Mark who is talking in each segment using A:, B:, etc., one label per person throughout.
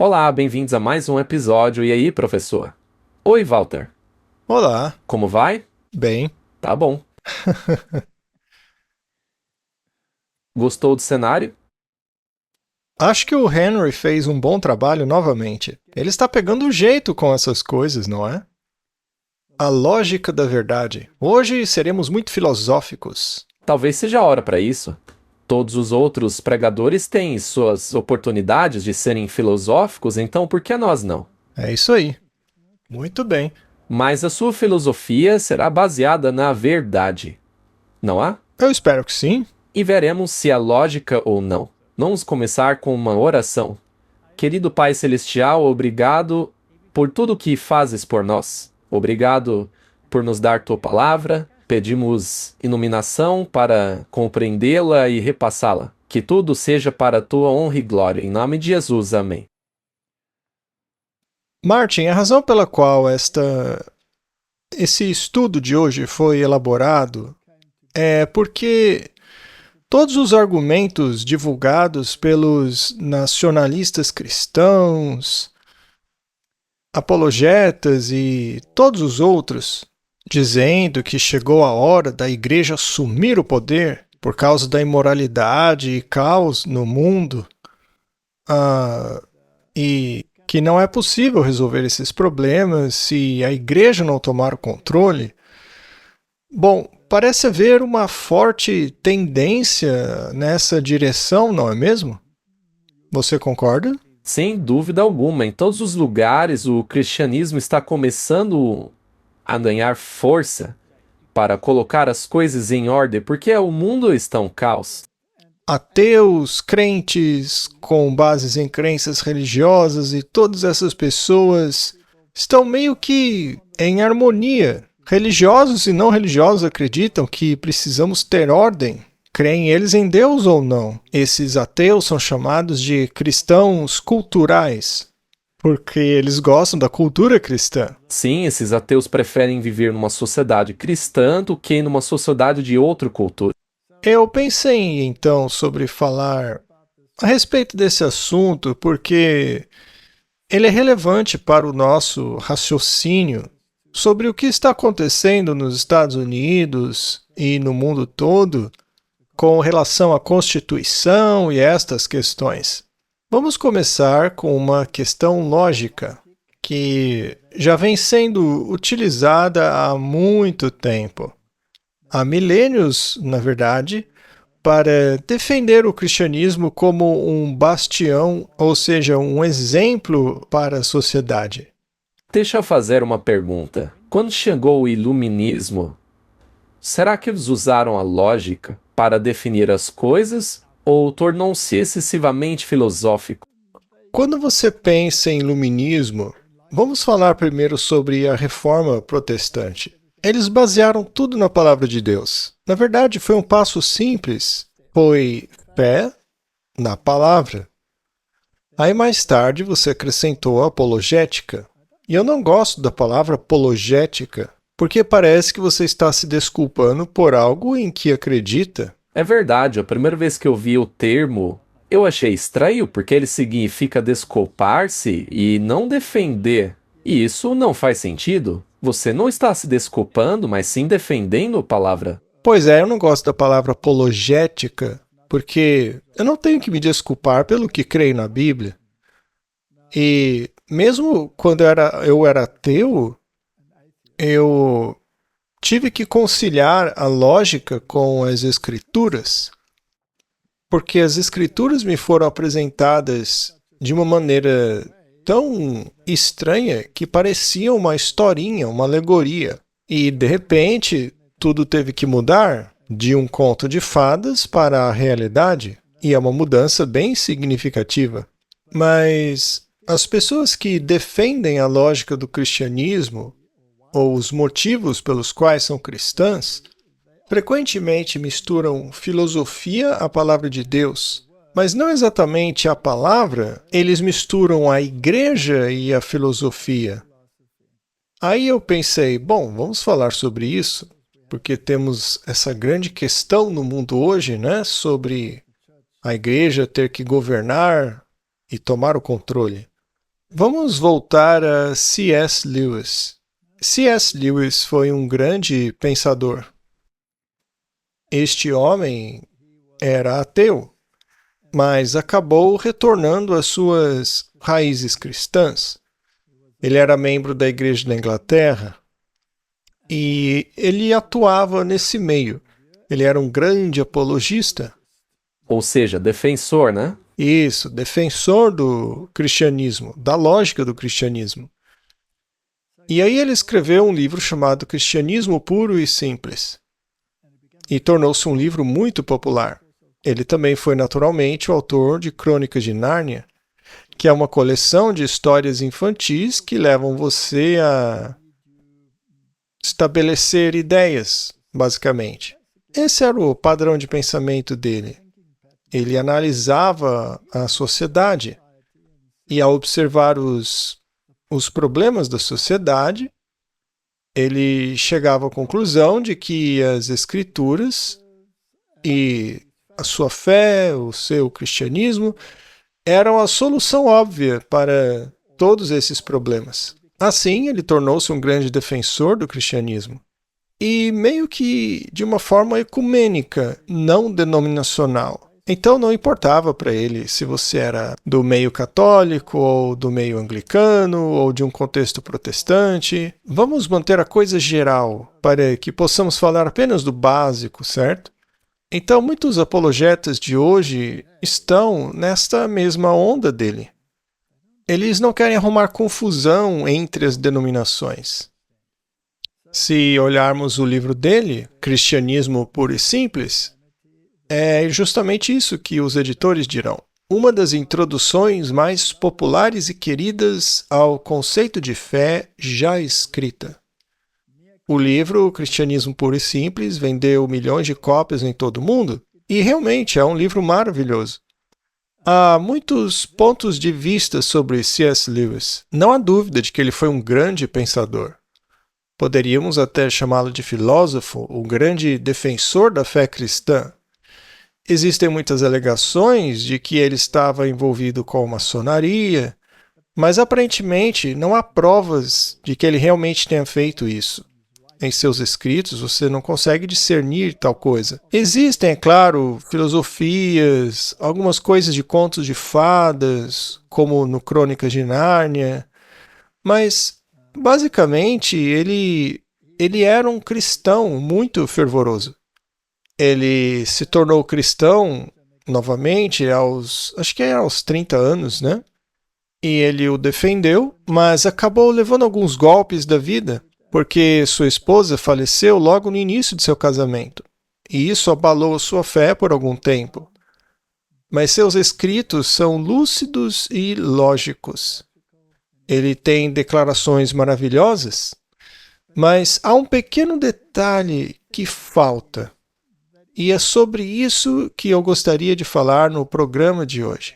A: Olá, bem-vindos a mais um episódio. E aí, professor? Oi, Walter.
B: Olá,
A: Como vai?
B: bem.
A: Tá bom. Gostou do cenário?
B: Acho que o Henry fez um bom trabalho novamente. Ele está pegando o jeito com essas coisas, não é? A lógica da verdade. Hoje seremos muito filosóficos.
A: Talvez seja a hora para isso. Todos os outros pregadores têm suas oportunidades de serem filosóficos, então por que nós não?
B: É isso aí. Muito bem.
A: Mas a sua filosofia será baseada na verdade, não há?
B: Eu espero que sim.
A: E veremos se é lógica ou não. Vamos começar com uma oração. Querido Pai Celestial, obrigado por tudo que fazes por nós. Obrigado por nos dar tua palavra. Pedimos iluminação para compreendê-la e repassá-la. Que tudo seja para a tua honra e glória. Em nome de Jesus, amém.
B: Martin, a razão pela qual esse estudo de hoje foi elaborado é porque todos os argumentos divulgados pelos nacionalistas cristãos, apologetas e todos os outros, dizendo que chegou a hora da igreja assumir o poder por causa da imoralidade e caos no mundo, e que não é possível resolver esses problemas se a igreja não tomar o controle. Bom, parece haver uma forte tendência nessa direção, não é mesmo? Você concorda?
A: Sem dúvida alguma, em todos os lugares o cristianismo está começando a ganhar força para colocar as coisas em ordem, porque o mundo está um caos.
B: Ateus, crentes com bases em crenças religiosas e todas essas pessoas estão meio que em harmonia. Religiosos e não religiosos acreditam que precisamos ter ordem. Creem eles em Deus ou não? Esses ateus são chamados de cristãos culturais, porque eles gostam da cultura cristã.
A: Sim, esses ateus preferem viver numa sociedade cristã do que numa sociedade de outra cultura.
B: Eu pensei então sobre falar a respeito desse assunto porque ele é relevante para o nosso raciocínio sobre o que está acontecendo nos Estados Unidos e no mundo todo com relação à Constituição e estas questões. Vamos começar com uma questão lógica que já vem sendo utilizada há muito tempo. Há milênios, na verdade, para defender o cristianismo como um bastião, ou seja, um exemplo para a sociedade.
A: Deixa eu fazer uma pergunta. Quando chegou o iluminismo, será que eles usaram a lógica para definir as coisas ou tornou-se excessivamente filosófico?
B: Quando você pensa em iluminismo, vamos falar primeiro sobre a reforma protestante. Eles basearam tudo na palavra de Deus. Na verdade, foi um passo simples. Foi fé na palavra. Aí mais tarde você acrescentou a apologética. E eu não gosto da palavra apologética, porque parece que você está se desculpando por algo em que acredita.
A: É verdade, a primeira vez que eu vi o termo, eu achei estranho porque ele significa desculpar-se e não defender. E isso não faz sentido. Você não está se desculpando, mas sim defendendo a palavra.
B: Pois é, eu não gosto da palavra apologética, porque eu não tenho que me desculpar pelo que creio na Bíblia. E mesmo quando eu era ateu, eu tive que conciliar a lógica com as escrituras, porque as escrituras me foram apresentadas de uma maneira tão estranha que parecia uma historinha, uma alegoria. E de repente, tudo teve que mudar de um conto de fadas para a realidade, e é uma mudança bem significativa. Mas as pessoas que defendem a lógica do cristianismo ou os motivos pelos quais são cristãs, frequentemente misturam filosofia à palavra de Deus. Mas não exatamente a palavra, eles misturam a igreja e a filosofia. Aí eu pensei, bom, vamos falar sobre isso, porque temos essa grande questão no mundo hoje, né, sobre a igreja ter que governar e tomar o controle. Vamos voltar a C.S. Lewis. C.S. Lewis foi um grande pensador. Este homem era ateu, mas acabou retornando às suas raízes cristãs. Ele era membro da Igreja da Inglaterra e ele atuava nesse meio. Ele era um grande apologista.
A: Ou seja, defensor, né?
B: Isso, defensor do cristianismo, da lógica do cristianismo. E aí ele escreveu um livro chamado Cristianismo Puro e Simples. E tornou-se um livro muito popular. Ele também foi naturalmente o autor de Crônicas de Nárnia, que é uma coleção de histórias infantis que levam você a estabelecer ideias, basicamente. Esse era o padrão de pensamento dele. Ele analisava a sociedade e, ao observar os problemas da sociedade, ele chegava à conclusão de que as escrituras e a sua fé, o seu cristianismo, eram a solução óbvia para todos esses problemas. Assim, ele tornou-se um grande defensor do cristianismo. E meio que de uma forma ecumênica, não denominacional. Então não importava para ele se você era do meio católico, ou do meio anglicano, ou de um contexto protestante. Vamos manter a coisa geral, para que possamos falar apenas do básico, certo? Então muitos apologetas de hoje estão nesta mesma onda dele. Eles não querem arrumar confusão entre as denominações. Se olharmos o livro dele, Cristianismo Puro e Simples, é justamente isso que os editores dirão. Uma das introduções mais populares e queridas ao conceito de fé já escrita. O livro Cristianismo Puro e Simples vendeu milhões de cópias em todo o mundo e realmente é um livro maravilhoso. Há muitos pontos de vista sobre C.S. Lewis. Não há dúvida de que ele foi um grande pensador. Poderíamos até chamá-lo de filósofo, o grande defensor da fé cristã. Existem muitas alegações de que ele estava envolvido com maçonaria, mas aparentemente não há provas de que ele realmente tenha feito isso. Em seus escritos, você não consegue discernir tal coisa. Existem, é claro, filosofias, algumas coisas de contos de fadas, como no Crônicas de Nárnia, mas basicamente ele era um cristão muito fervoroso. Ele se tornou cristão novamente acho que era aos 30 anos, né? E ele o defendeu, mas acabou levando alguns golpes da vida, porque sua esposa faleceu logo no início de seu casamento. E isso abalou sua fé por algum tempo. Mas seus escritos são lúcidos e lógicos. Ele tem declarações maravilhosas, mas há um pequeno detalhe que falta. E é sobre isso que eu gostaria de falar no programa de hoje.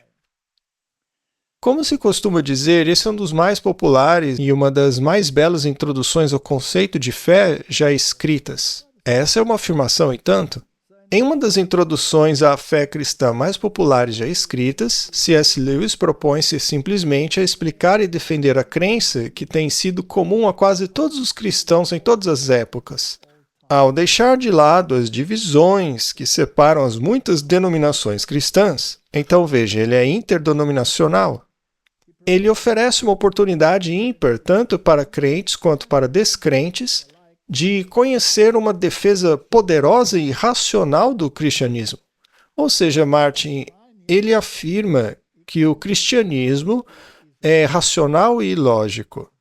B: Como se costuma dizer, esse é um dos mais populares e uma das mais belas introduções ao conceito de fé já escritas. Essa é uma afirmação e tanto. Em uma das introduções à fé cristã mais populares já escritas, C.S. Lewis propõe-se simplesmente a explicar e defender a crença que tem sido comum a quase todos os cristãos em todas as épocas. Ao deixar de lado as divisões que separam as muitas denominações cristãs, então veja, ele é interdenominacional. Ele oferece uma oportunidade ímpar tanto para crentes quanto para descrentes de conhecer uma defesa poderosa e racional do cristianismo. Ou seja, Martin, ele afirma que o cristianismo é racional e lógico.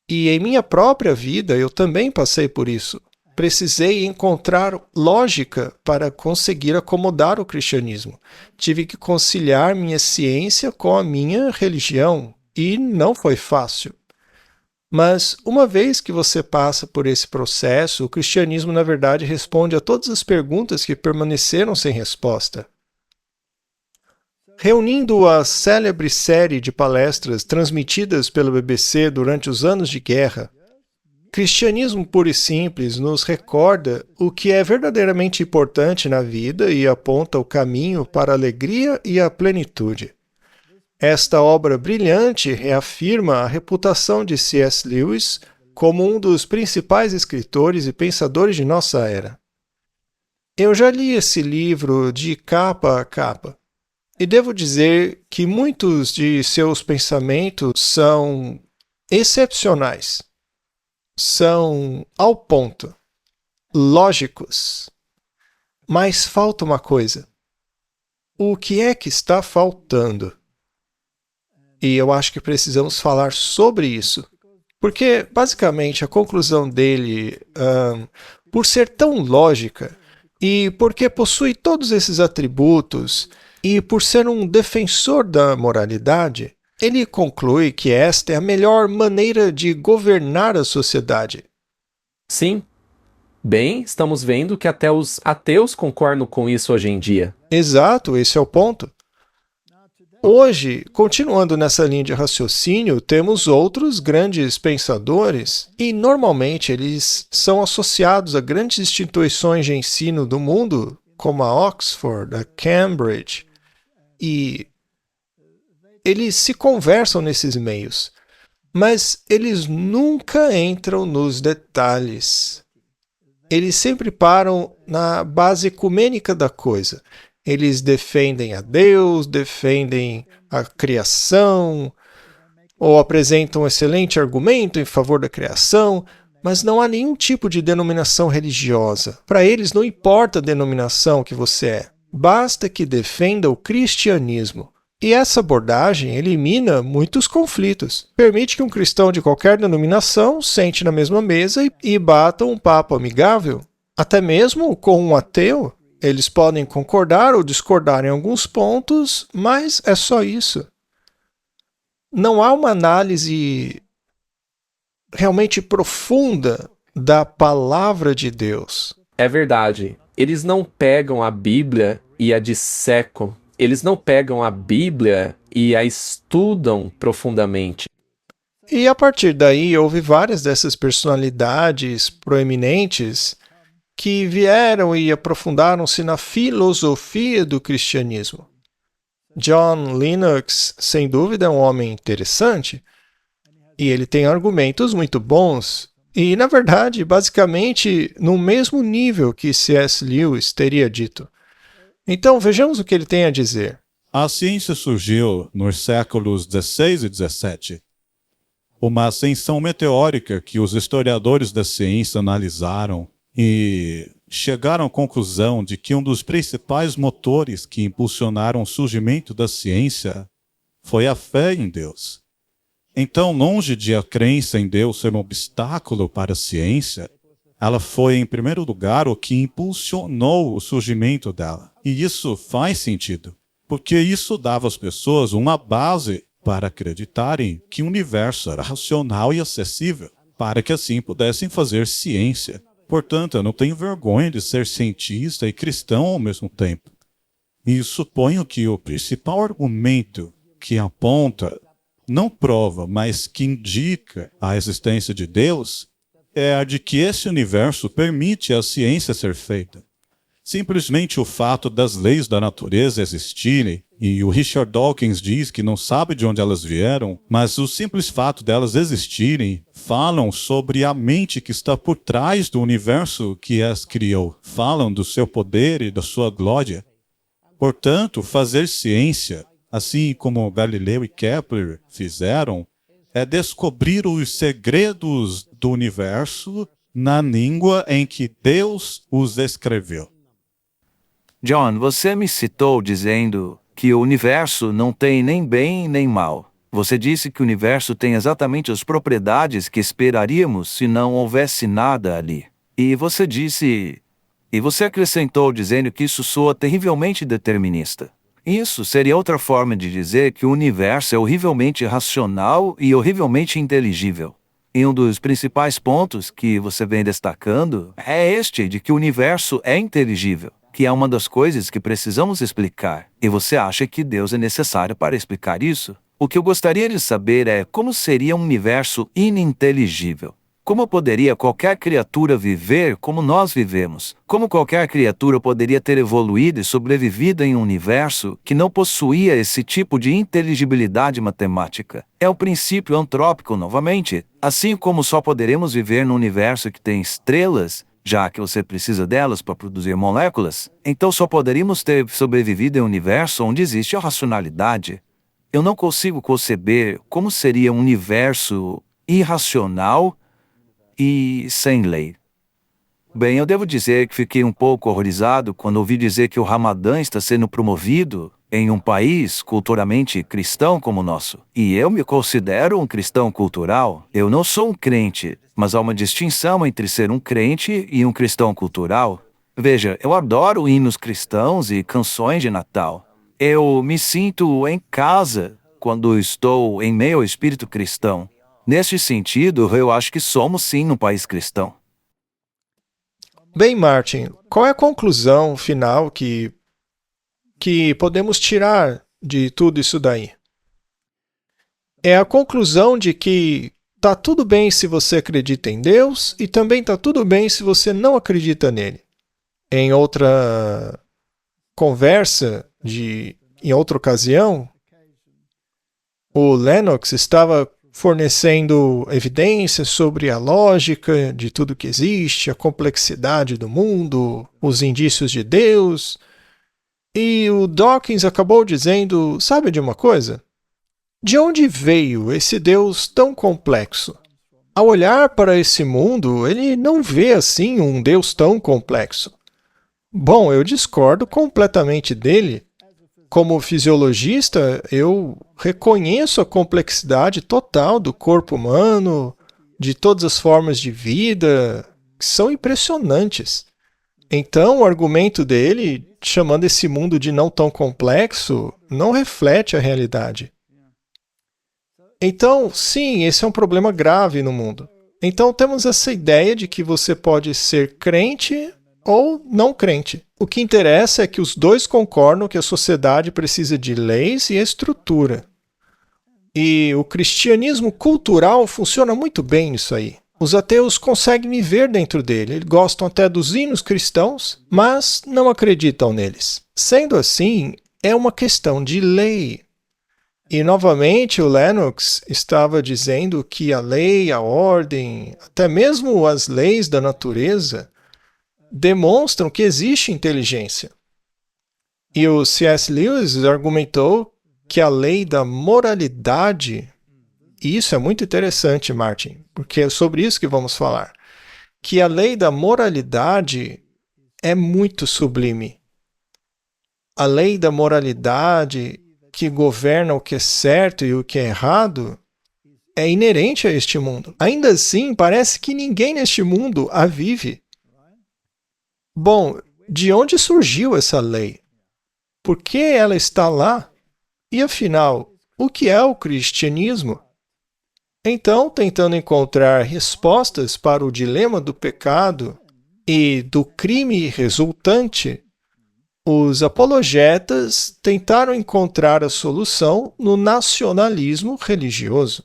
B: E em minha própria vida eu também passei por isso. Precisei encontrar lógica para conseguir acomodar o cristianismo. Tive que conciliar minha ciência com a minha religião, e não foi fácil. Mas, uma vez que você passa por esse processo, o cristianismo, na verdade, responde a todas as perguntas que permaneceram sem resposta. Reunindo a célebre série de palestras transmitidas pela BBC durante os anos de guerra, Cristianismo Puro e Simples nos recorda o que é verdadeiramente importante na vida e aponta o caminho para a alegria e a plenitude. Esta obra brilhante reafirma a reputação de C.S. Lewis como um dos principais escritores e pensadores de nossa era. Eu já li esse livro de capa a capa, e devo dizer que muitos de seus pensamentos são excepcionais, são ao ponto, lógicos. Mas falta uma coisa. O que é que está faltando? E eu acho que precisamos falar sobre isso. Porque, basicamente, a conclusão dele, por ser tão lógica, e porque possui todos esses atributos, e por ser um defensor da moralidade, ele conclui que esta é a melhor maneira de governar a sociedade.
A: Sim. Bem, estamos vendo que até os ateus concordam com isso hoje em dia.
B: Exato, esse é o ponto. Hoje, continuando nessa linha de raciocínio, temos outros grandes pensadores e, normalmente, eles são associados a grandes instituições de ensino do mundo, como a Oxford, a Cambridge, e eles se conversam nesses meios, mas eles nunca entram nos detalhes. Eles sempre param na base ecumênica da coisa. Eles defendem a Deus, defendem a criação, ou apresentam um excelente argumento em favor da criação, mas não há nenhum tipo de denominação religiosa. Para eles não importa a denominação que você é, basta que defenda o cristianismo. E essa abordagem elimina muitos conflitos. Permite que um cristão de qualquer denominação sente na mesma mesa e bata um papo amigável. Até mesmo com um ateu, eles podem concordar ou discordar em alguns pontos, mas é só isso. Não há uma análise realmente profunda da palavra de Deus.
A: É verdade. Eles não pegam a Bíblia e a dissecam. Eles não pegam a Bíblia e a estudam profundamente.
B: E a partir daí houve várias dessas personalidades proeminentes que vieram e aprofundaram-se na filosofia do cristianismo. John Lennox, sem dúvida, é um homem interessante, e ele tem argumentos muito bons, e, na verdade, basicamente, no mesmo nível que C.S. Lewis teria dito. Então, vejamos o que ele tem a dizer.
C: A ciência surgiu nos séculos XVI e XVII. Uma ascensão meteórica que os historiadores da ciência analisaram e chegaram à conclusão de que um dos principais motores que impulsionaram o surgimento da ciência foi a fé em Deus. Então, longe de a crença em Deus ser um obstáculo para a ciência, ela foi, em primeiro lugar, o que impulsionou o surgimento dela. E isso faz sentido, porque isso dava às pessoas uma base para acreditarem que o universo era racional e acessível, para que assim pudessem fazer ciência. Portanto, eu não tenho vergonha de ser cientista e cristão ao mesmo tempo. E suponho que o principal argumento que aponta, não prova, mas que indica a existência de Deus, é a de que esse universo permite a ciência ser feita. Simplesmente o fato das leis da natureza existirem, e o Richard Dawkins diz que não sabe de onde elas vieram, mas o simples fato delas existirem falam sobre a mente que está por trás do universo que as criou. Falam do seu poder e da sua glória. Portanto, fazer ciência, assim como Galileu e Kepler fizeram, é descobrir os segredos do universo na língua em que Deus os escreveu.
D: John, você me citou dizendo que o universo não tem nem bem nem mal. Você disse que o universo tem exatamente as propriedades que esperaríamos se não houvesse nada ali. E você acrescentou dizendo que isso soa terrivelmente determinista. Isso seria outra forma de dizer que o universo é horrivelmente racional e horrivelmente inteligível. E um dos principais pontos que você vem destacando é este de que o universo é inteligível, que é uma das coisas que precisamos explicar. E você acha que Deus é necessário para explicar isso? O que eu gostaria de saber é como seria um universo ininteligível. Como poderia qualquer criatura viver como nós vivemos? Como qualquer criatura poderia ter evoluído e sobrevivido em um universo que não possuía esse tipo de inteligibilidade matemática? É o princípio antrópico novamente. Assim como só poderemos viver num universo que tem estrelas, já que você precisa delas para produzir moléculas, então só poderíamos ter sobrevivido em um universo onde existe a racionalidade. Eu não consigo conceber como seria um universo irracional e sem lei. Bem, eu devo dizer que fiquei um pouco horrorizado quando ouvi dizer que o Ramadã está sendo promovido em um país culturalmente cristão como o nosso. E eu me considero um cristão cultural. Eu não sou um crente, mas há uma distinção entre ser um crente e um cristão cultural. Veja, eu adoro hinos cristãos e canções de Natal. Eu me sinto em casa quando estou em meio ao espírito cristão. Neste sentido, eu acho que somos sim um país cristão.
B: Bem, Martin, qual é a conclusão final que podemos tirar de tudo isso daí? É a conclusão de que tá tudo bem se você acredita em Deus e também tá tudo bem se você não acredita nele. Em outra conversa, em outra ocasião, o Lennox estava fornecendo evidências sobre a lógica de tudo que existe, a complexidade do mundo, os indícios de Deus. E o Dawkins acabou dizendo, sabe de uma coisa? De onde veio esse Deus tão complexo? Ao olhar para esse mundo, ele não vê assim um Deus tão complexo. Bom, eu discordo completamente dele. Como fisiologista, eu reconheço a complexidade total do corpo humano, de todas as formas de vida, que são impressionantes. Então, o argumento dele, chamando esse mundo de não tão complexo, não reflete a realidade. Então, sim, esse é um problema grave no mundo. Então, temos essa ideia de que você pode ser crente ou não crente. O que interessa é que os dois concordam que a sociedade precisa de leis e estrutura. E o cristianismo cultural funciona muito bem nisso aí. Os ateus conseguem viver dentro dele. Eles gostam até dos hinos cristãos, mas não acreditam neles. Sendo assim, é uma questão de lei. E, novamente, o Lennox estava dizendo que a lei, a ordem, até mesmo as leis da natureza, demonstram que existe inteligência. E o C.S. Lewis argumentou que a lei da moralidade, e isso é muito interessante, Martin, porque é sobre isso que vamos falar, que a lei da moralidade é muito sublime. A lei da moralidade que governa o que é certo e o que é errado é inerente a este mundo. Ainda assim, parece que ninguém neste mundo a vive. Bom, de onde surgiu essa lei? Por que ela está lá? E afinal, o que é o cristianismo? Então, tentando encontrar respostas para o dilema do pecado e do crime resultante, os apologetas tentaram encontrar a solução no nacionalismo religioso.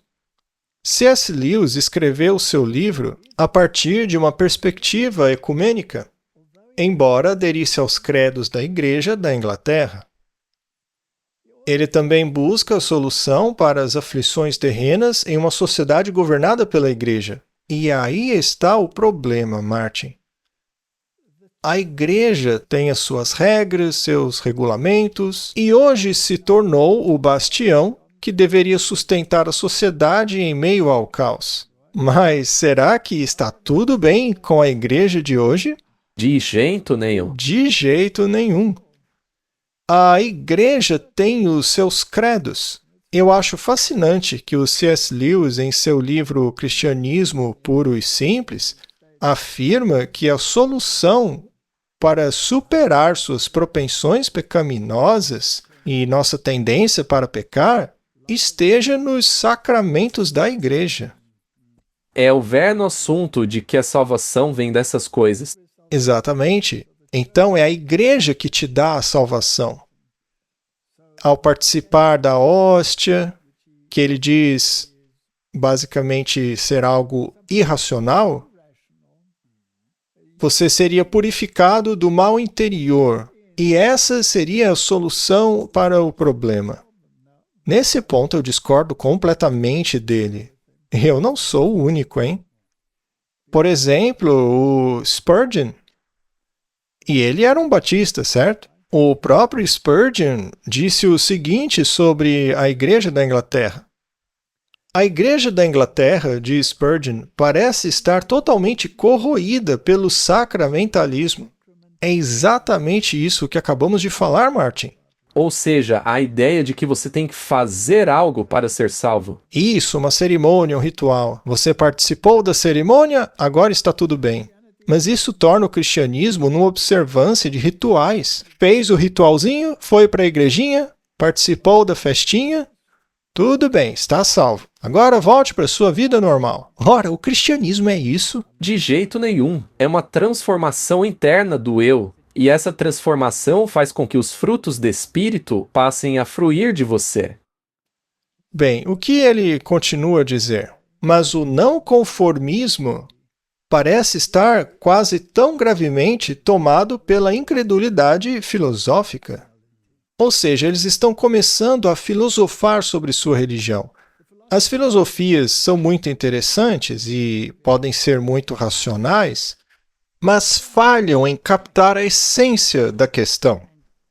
B: C.S. Lewis escreveu seu livro a partir de uma perspectiva ecumênica, embora aderisse aos credos da Igreja da Inglaterra. Ele também busca a solução para as aflições terrenas em uma sociedade governada pela Igreja. E aí está o problema, Martin. A Igreja tem as suas regras, seus regulamentos, e hoje se tornou o bastião que deveria sustentar a sociedade em meio ao caos. Mas será que está tudo bem com a Igreja de hoje?
A: De jeito nenhum.
B: De jeito nenhum. A Igreja tem os seus credos. Eu acho fascinante que o C.S. Lewis, em seu livro Cristianismo Puro e Simples, afirma que a solução para superar suas propensões pecaminosas e nossa tendência para pecar esteja nos sacramentos da Igreja.
A: É o verno assunto de que a salvação vem dessas coisas.
B: Exatamente. Então é a Igreja que te dá a salvação. Ao participar da hóstia, que ele diz, basicamente ser algo irracional, você seria purificado do mal interior. E essa seria a solução para o problema. Nesse ponto eu discordo completamente dele. Eu não sou o único, hein? Por exemplo, o Spurgeon. E ele era um batista, certo? O próprio Spurgeon disse o seguinte sobre a Igreja da Inglaterra. A Igreja da Inglaterra, diz Spurgeon, parece estar totalmente corroída pelo sacramentalismo. É exatamente isso que acabamos de falar, Martin.
A: Ou seja, a ideia de que você tem que fazer algo para ser salvo.
B: Isso, uma cerimônia, um ritual. Você participou da cerimônia, agora está tudo bem. Mas isso torna o cristianismo numa observância de rituais. Fez o ritualzinho, foi para a igrejinha, participou da festinha, tudo bem, está salvo. Agora volte para a sua vida normal. Ora, o cristianismo é isso?
A: De jeito nenhum. É uma transformação interna do eu. E essa transformação faz com que os frutos do Espírito passem a fruir de você.
B: Bem, o que ele continua a dizer? Mas o não conformismo parece estar quase tão gravemente tomado pela incredulidade filosófica. Ou seja, eles estão começando a filosofar sobre sua religião. As filosofias são muito interessantes e podem ser muito racionais, mas falham em captar a essência da questão.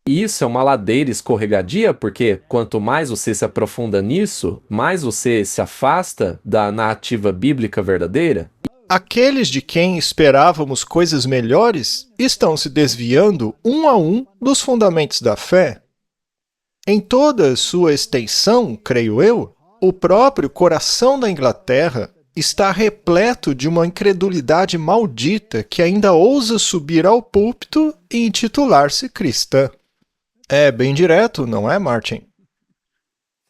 A: E isso é uma ladeira escorregadia, porque quanto mais você se aprofunda nisso, mais você se afasta da narrativa bíblica verdadeira.
B: Aqueles de quem esperávamos coisas melhores estão se desviando um a um dos fundamentos da fé. Em toda sua extensão, creio eu, o próprio coração da Inglaterra está repleto de uma incredulidade maldita que ainda ousa subir ao púlpito e intitular-se cristã. É bem direto, não é, Martin?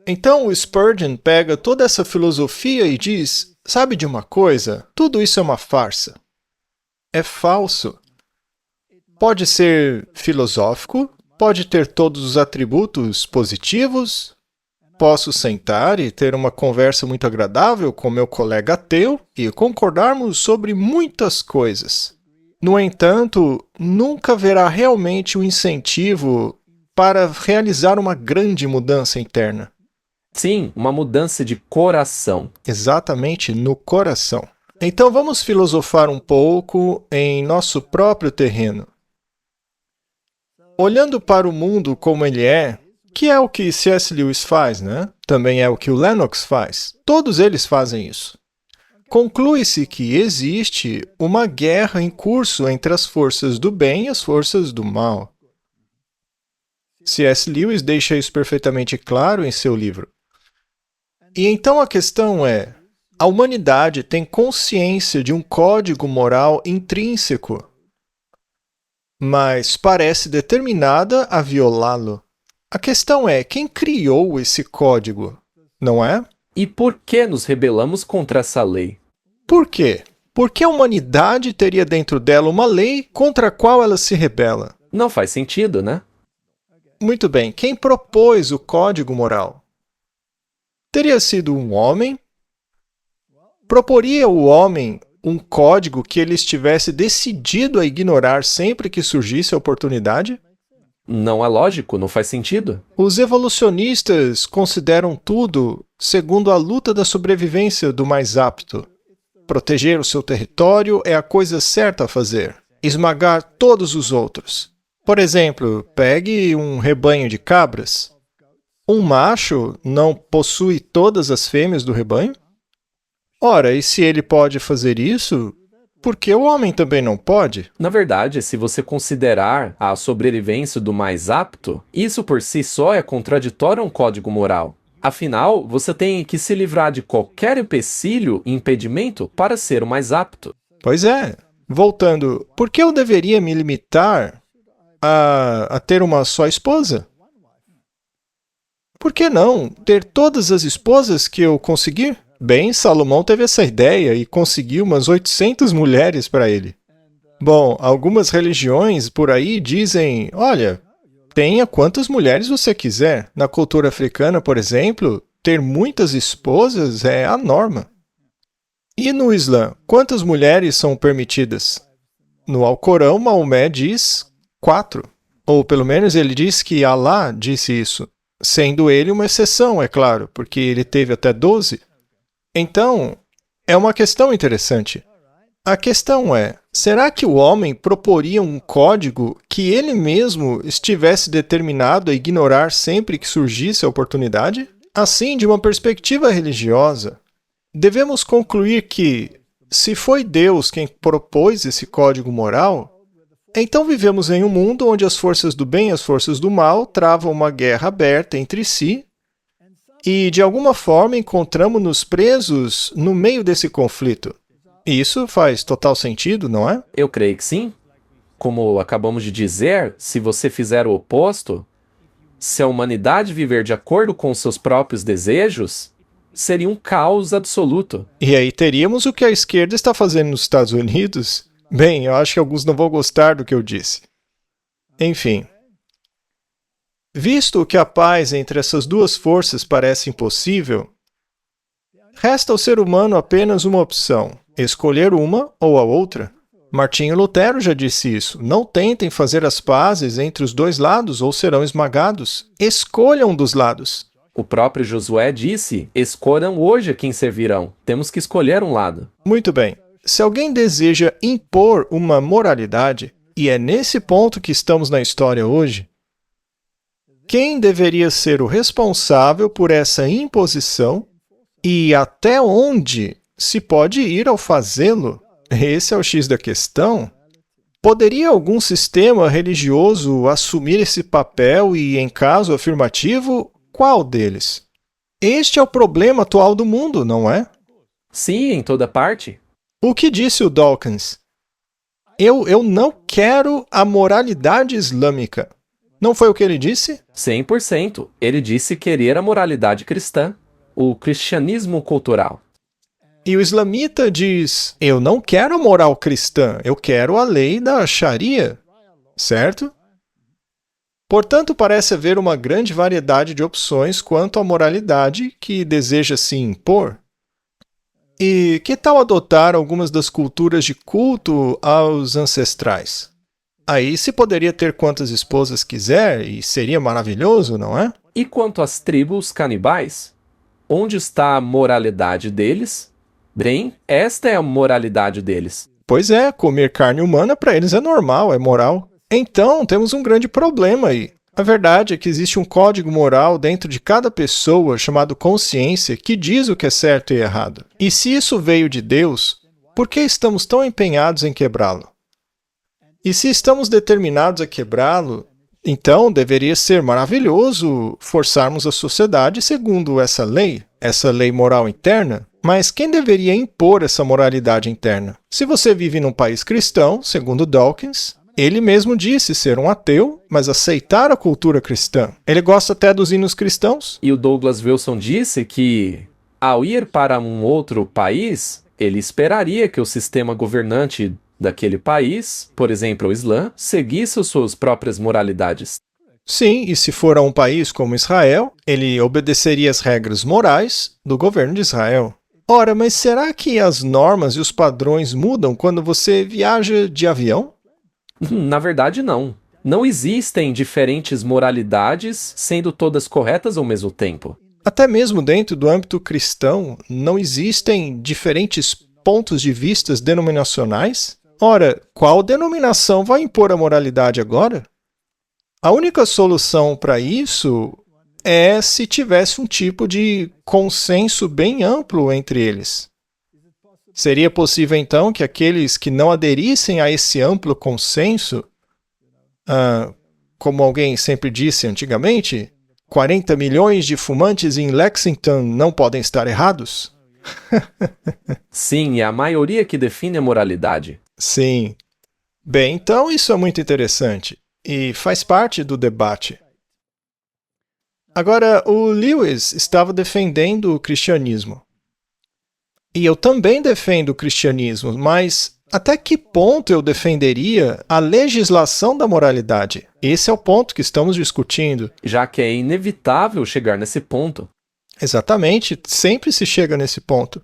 B: Então o Spurgeon pega toda essa filosofia e diz: sabe de uma coisa? Tudo isso é uma farsa. É falso. Pode ser filosófico, pode ter todos os atributos positivos, posso sentar e ter uma conversa muito agradável com meu colega ateu e concordarmos sobre muitas coisas. No entanto, nunca haverá realmente um incentivo para realizar uma grande mudança interna.
A: Sim, uma mudança de coração.
B: Exatamente no coração. Então vamos filosofar um pouco em nosso próprio terreno. Olhando para o mundo como ele é, que é o que C.S. Lewis faz, né? Também é o que o Lennox faz. Todos eles fazem isso. Conclui-se que existe uma guerra em curso entre as forças do bem e as forças do mal. C.S. Lewis deixa isso perfeitamente claro em seu livro. E então a questão é: a humanidade tem consciência de um código moral intrínseco, mas parece determinada a violá-lo. A questão é: quem criou esse código, não é?
A: E por que nos rebelamos contra essa lei?
B: Por quê? Porque a humanidade teria dentro dela uma lei contra a qual ela se rebela.
A: Não faz sentido, né?
B: Muito bem, quem propôs o código moral? Teria sido um homem? Proporia o homem um código que ele estivesse decidido a ignorar sempre que surgisse a oportunidade?
A: Não é lógico, não faz sentido.
B: Os evolucionistas consideram tudo segundo a luta da sobrevivência do mais apto. Proteger o seu território é a coisa certa a fazer. Esmagar todos os outros. Por exemplo, pegue um rebanho de cabras. Um macho não possui todas as fêmeas do rebanho? Ora, e se ele pode fazer isso, por que o homem também não pode?
A: Na verdade, se você considerar a sobrevivência do mais apto, isso por si só é contraditório a um código moral. Afinal, você tem que se livrar de qualquer empecilho e impedimento para ser o mais apto.
B: Pois é. Voltando, por que eu deveria me limitar a ter uma só esposa? Por que não ter todas as esposas que eu conseguir? Bem, Salomão teve essa ideia e conseguiu umas 800 mulheres para ele. Bom, algumas religiões por aí dizem: olha, tenha quantas mulheres você quiser. Na cultura africana, por exemplo, ter muitas esposas é a norma. E no Islã, quantas mulheres são permitidas? No Alcorão, Maomé diz 4. Ou pelo menos ele diz que Allah disse isso, sendo ele uma exceção, é claro, porque ele teve até 12. Então, é uma questão interessante. A questão é, será que o homem proporia um código que ele mesmo estivesse determinado a ignorar sempre que surgisse a oportunidade? Assim, de uma perspectiva religiosa, devemos concluir que, se foi Deus quem propôs esse código moral, então vivemos em um mundo onde as forças do bem e as forças do mal travam uma guerra aberta entre si e, de alguma forma, encontramos-nos presos no meio desse conflito. E isso faz total sentido, não é?
A: Eu creio que sim. Como acabamos de dizer, se você fizer o oposto, se a humanidade viver de acordo com seus próprios desejos, seria um caos absoluto.
B: E aí teríamos o que a esquerda está fazendo nos Estados Unidos? Bem, eu acho que alguns não vão gostar do que eu disse. Enfim. Visto que a paz entre essas duas forças parece impossível, resta ao ser humano apenas uma opção: escolher uma ou a outra. Martinho Lutero já disse isso. Não tentem fazer as pazes entre os dois lados ou serão esmagados. Escolham um dos lados.
A: O próprio Josué disse: escolham hoje a quem servirão. Temos que escolher um lado.
B: Muito bem. Se alguém deseja impor uma moralidade, e é nesse ponto que estamos na história hoje, quem deveria ser o responsável por essa imposição e até onde se pode ir ao fazê-lo? Esse é o X da questão. Poderia algum sistema religioso assumir esse papel e, em caso afirmativo, qual deles? Este é o problema atual do mundo, não é?
A: Sim, em toda parte.
B: O que disse o Dawkins? Eu não quero a moralidade islâmica. Não foi o que ele disse?
A: 100%. Ele disse querer a moralidade cristã, o cristianismo cultural.
B: E o islamita diz, eu não quero a moral cristã, eu quero a lei da Sharia, certo? Portanto, parece haver uma grande variedade de opções quanto à moralidade que deseja se impor. E que tal adotar algumas das culturas de culto aos ancestrais? Aí se poderia ter quantas esposas quiser e seria maravilhoso, não é?
A: E quanto às tribos canibais? Onde está a moralidade deles? Bem, esta é a moralidade deles.
B: Pois é, comer carne humana para eles é normal, é moral. Então, temos um grande problema aí. A verdade é que existe um código moral dentro de cada pessoa chamado consciência que diz o que é certo e errado. E se isso veio de Deus, por que estamos tão empenhados em quebrá-lo? E se estamos determinados a quebrá-lo, então deveria ser maravilhoso forçarmos a sociedade segundo essa lei moral interna. Mas quem deveria impor essa moralidade interna? Se você vive num país cristão, segundo Dawkins, ele mesmo disse ser um ateu, mas aceitar a cultura cristã. Ele gosta até dos hinos cristãos.
A: E o Douglas Wilson disse que, ao ir para um outro país, ele esperaria que o sistema governante daquele país, por exemplo, o Islã, seguisse suas próprias moralidades.
B: Sim, e se for a um país como Israel, ele obedeceria às regras morais do governo de Israel. Ora, mas será que as normas e os padrões mudam quando você viaja de avião?
A: Na verdade, não. Não existem diferentes moralidades sendo todas corretas ao mesmo tempo.
B: Até mesmo dentro do âmbito cristão, não existem diferentes pontos de vista denominacionais? Ora, qual denominação vai impor a moralidade agora? A única solução para isso é se tivesse um tipo de consenso bem amplo entre eles. Seria possível, então, que aqueles que não aderissem a esse amplo consenso, como alguém sempre disse antigamente, 40 milhões de fumantes em Lexington não podem estar errados?
A: Sim, é a maioria que define a moralidade.
B: Sim. Bem, então isso é muito interessante e faz parte do debate. Agora, o Lewis estava defendendo o cristianismo. E eu também defendo o cristianismo, mas até que ponto eu defenderia a legislação da moralidade? Esse é o ponto que estamos discutindo.
A: Já que é inevitável chegar nesse ponto.
B: Exatamente, sempre se chega nesse ponto.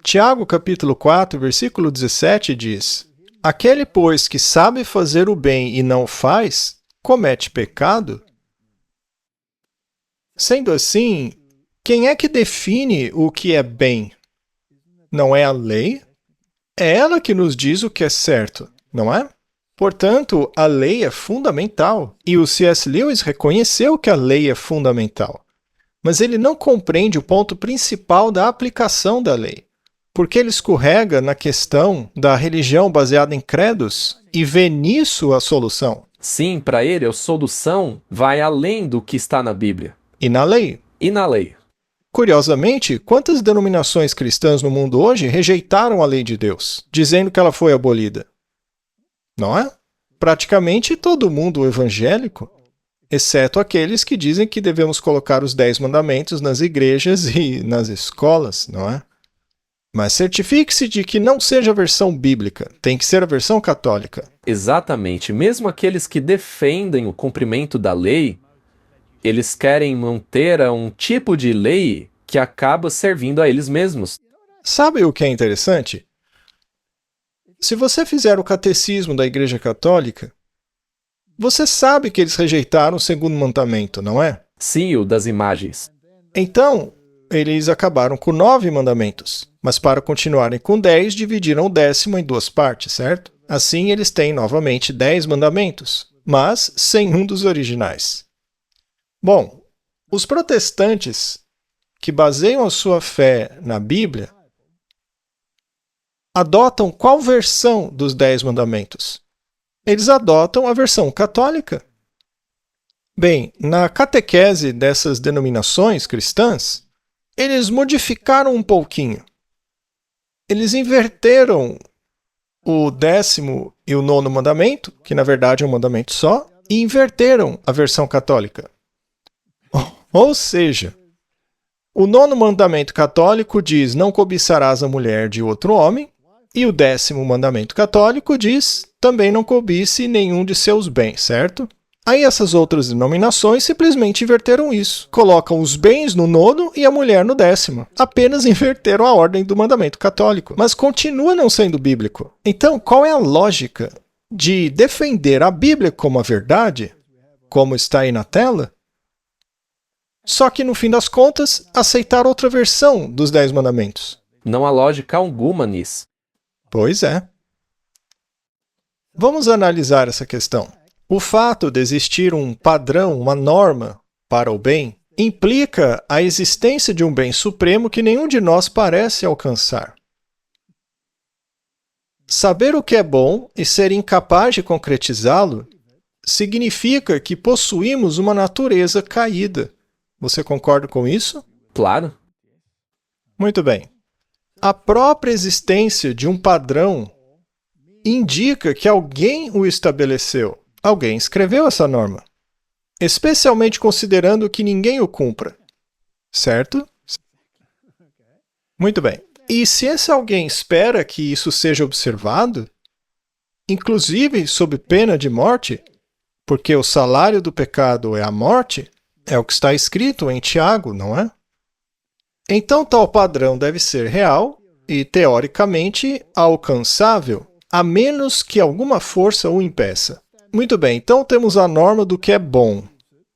B: Tiago, capítulo 4, versículo 17 diz: aquele, pois, que sabe fazer o bem e não faz, comete pecado. Sendo assim, quem é que define o que é bem? Não é a lei? É ela que nos diz o que é certo, não é? Portanto, a lei é fundamental, e o C.S. Lewis reconheceu que a lei é fundamental. Mas ele não compreende o ponto principal da aplicação da lei, porque ele escorrega na questão da religião baseada em credos e vê nisso a solução.
A: Sim, para ele, a solução vai além do que está na Bíblia.
B: E na lei?
A: E na lei?
B: Curiosamente, quantas denominações cristãs no mundo hoje rejeitaram a lei de Deus, dizendo que ela foi abolida? Não é? Praticamente todo mundo evangélico, exceto aqueles que dizem que devemos colocar os 10 mandamentos nas igrejas e nas escolas, não é? Mas certifique-se de que não seja a versão bíblica, tem que ser a versão católica.
A: Exatamente. Mesmo aqueles que defendem o cumprimento da lei, eles querem manter um tipo de lei que acaba servindo a eles mesmos.
B: Sabe o que é interessante? Se você fizer o catecismo da Igreja Católica, você sabe que eles rejeitaram o segundo mandamento, não é?
A: Sim, o das imagens.
B: Então, eles acabaram com 9 mandamentos, mas para continuarem com 10, dividiram o 10º em 2 partes, certo? Assim, eles têm novamente 10 mandamentos, mas sem um dos originais. Bom, os protestantes que baseiam a sua fé na Bíblia adotam qual versão dos 10 mandamentos? Eles adotam a versão católica. Bem, na catequese dessas denominações cristãs, eles modificaram um pouquinho. Eles inverteram o 10º e o 9º mandamento, que na verdade é um mandamento só, e inverteram a versão católica. Ou seja, o 9º mandamento católico diz: não cobiçarás a mulher de outro homem, e o 10º mandamento católico diz: também não cobice nenhum de seus bens, certo? Aí essas outras denominações simplesmente inverteram isso. Colocam os bens no 9º e a mulher no 10º. Apenas inverteram a ordem do mandamento católico. Mas continua não sendo bíblico. Então, qual é a lógica de defender a Bíblia como a verdade, como está aí na tela, só que no fim das contas aceitar outra versão dos 10 mandamentos?
A: Não há lógica alguma nisso.
B: Pois é. Vamos analisar essa questão. O fato de existir um padrão, uma norma para o bem, implica a existência de um bem supremo que nenhum de nós parece alcançar. Saber o que é bom e ser incapaz de concretizá-lo significa que possuímos uma natureza caída. Você concorda com isso?
A: Claro.
B: Muito bem. A própria existência de um padrão indica que alguém o estabeleceu. Alguém escreveu essa norma, especialmente considerando que ninguém o cumpra, certo? Muito bem. E se esse alguém espera que isso seja observado, inclusive sob pena de morte, porque o salário do pecado é a morte, é o que está escrito em Tiago, não é? Então tal padrão deve ser real e, teoricamente, alcançável, a menos que alguma força o impeça. Muito bem, então temos a norma do que é bom.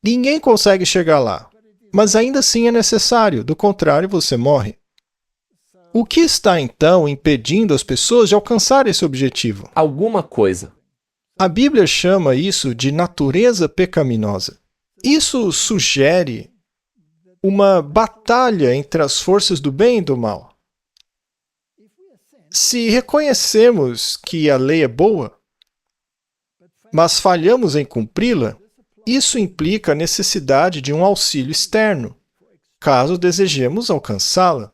B: Ninguém consegue chegar lá, mas ainda assim é necessário, do contrário você morre. O que está então impedindo as pessoas de alcançar esse objetivo?
A: Alguma coisa.
B: A Bíblia chama isso de natureza pecaminosa. Isso sugere uma batalha entre as forças do bem e do mal. Se reconhecemos que a lei é boa, mas falhamos em cumpri-la, isso implica a necessidade de um auxílio externo, caso desejemos alcançá-la.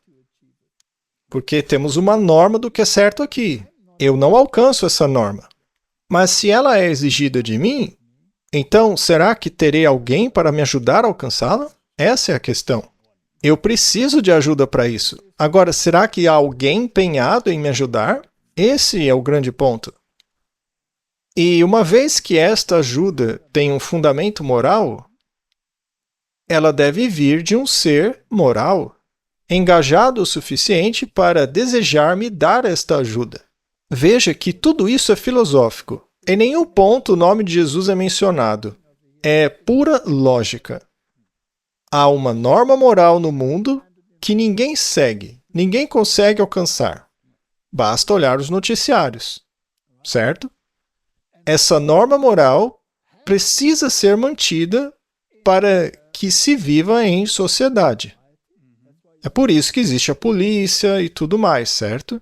B: Porque temos uma norma do que é certo aqui. Eu não alcanço essa norma. Mas se ela é exigida de mim, então será que terei alguém para me ajudar a alcançá-la? Essa é a questão. Eu preciso de ajuda para isso. Agora, será que há alguém empenhado em me ajudar? Esse é o grande ponto. E uma vez que esta ajuda tem um fundamento moral, ela deve vir de um ser moral, engajado o suficiente para desejar me dar esta ajuda. Veja que tudo isso é filosófico. Em nenhum ponto o nome de Jesus é mencionado. É pura lógica. Há uma norma moral no mundo que ninguém segue, ninguém consegue alcançar. Basta olhar os noticiários, certo? Essa norma moral precisa ser mantida para que se viva em sociedade. É por isso que existe a polícia e tudo mais, certo?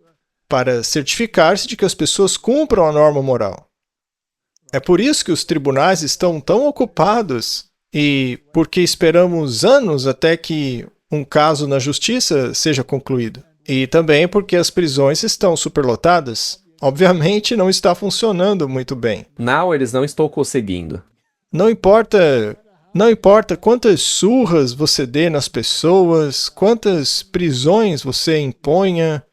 B: Para certificar-se de que as pessoas cumpram a norma moral. É por isso que os tribunais estão tão ocupados e porque esperamos anos até que um caso na justiça seja concluído. E também porque as prisões estão superlotadas. Obviamente não está funcionando muito bem.
A: Não, eles não estão conseguindo.
B: Não importa quantas surras você dê nas pessoas, quantas prisões você imponha,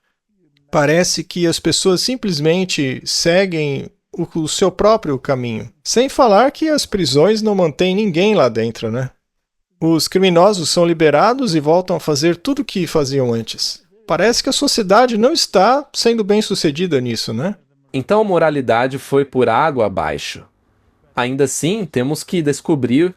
B: parece que as pessoas simplesmente seguem o seu próprio caminho. Sem falar que as prisões não mantêm ninguém lá dentro, né? Os criminosos são liberados e voltam a fazer tudo o que faziam antes. Parece que a sociedade não está sendo bem-sucedida nisso, né?
A: Então a moralidade foi por água abaixo. Ainda assim, temos que descobrir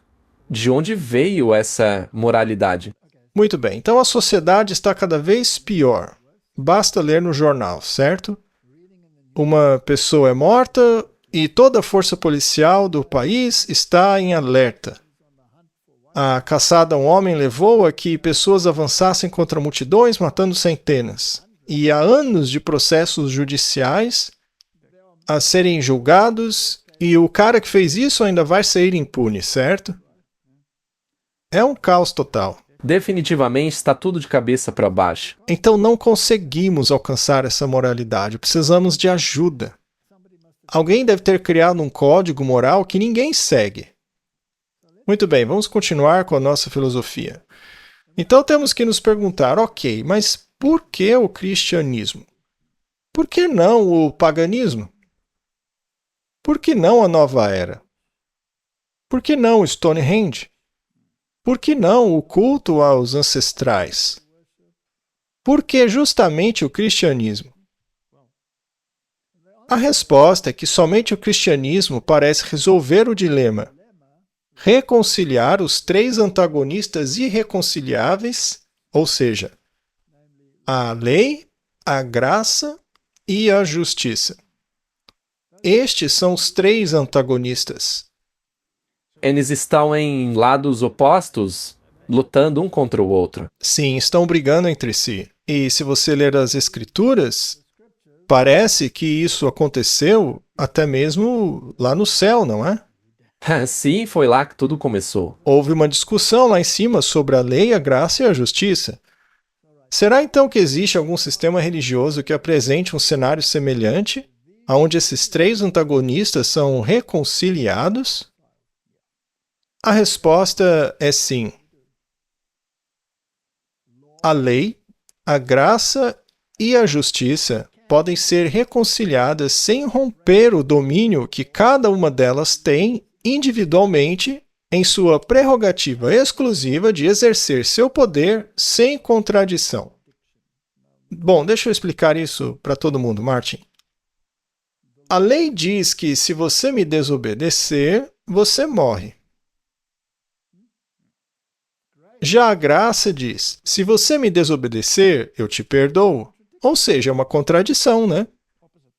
A: de onde veio essa moralidade.
B: Muito bem, então a sociedade está cada vez pior. Basta ler no jornal, certo? Uma pessoa é morta e toda a força policial do país está em alerta. A caçada a um homem levou a que pessoas avançassem contra multidões, matando centenas. E há anos de processos judiciais a serem julgados, e o cara que fez isso ainda vai sair impune, certo? É um caos total.
A: Definitivamente está tudo de cabeça para baixo.
B: Então não conseguimos alcançar essa moralidade, precisamos de ajuda. Alguém deve ter criado um código moral que ninguém segue. Muito bem, vamos continuar com a nossa filosofia. Então temos que nos perguntar, ok, mas por que o cristianismo? Por que não o paganismo? Por que não a nova era? Por que não o Stonehenge? Por que não o culto aos ancestrais? Por que justamente o cristianismo? A resposta é que somente o cristianismo parece resolver o dilema: reconciliar os três antagonistas irreconciliáveis, ou seja, a lei, a graça e a justiça. Estes são os três antagonistas.
A: Eles estão em lados opostos, lutando um contra o outro.
B: Sim, estão brigando entre si. E se você ler as Escrituras, parece que isso aconteceu até mesmo lá no céu, não é?
A: Sim, foi lá que tudo começou.
B: Houve uma discussão lá em cima sobre a lei, a graça e a justiça. Será então que existe algum sistema religioso que apresente um cenário semelhante, onde esses três antagonistas são reconciliados? A resposta é sim. A lei, a graça e a justiça podem ser reconciliadas sem romper o domínio que cada uma delas tem individualmente em sua prerrogativa exclusiva de exercer seu poder sem contradição. Bom, deixa eu explicar isso para todo mundo, Martin. A lei diz que se você me desobedecer, você morre. Já a graça diz, se você me desobedecer, eu te perdoo. Ou seja, é uma contradição, né?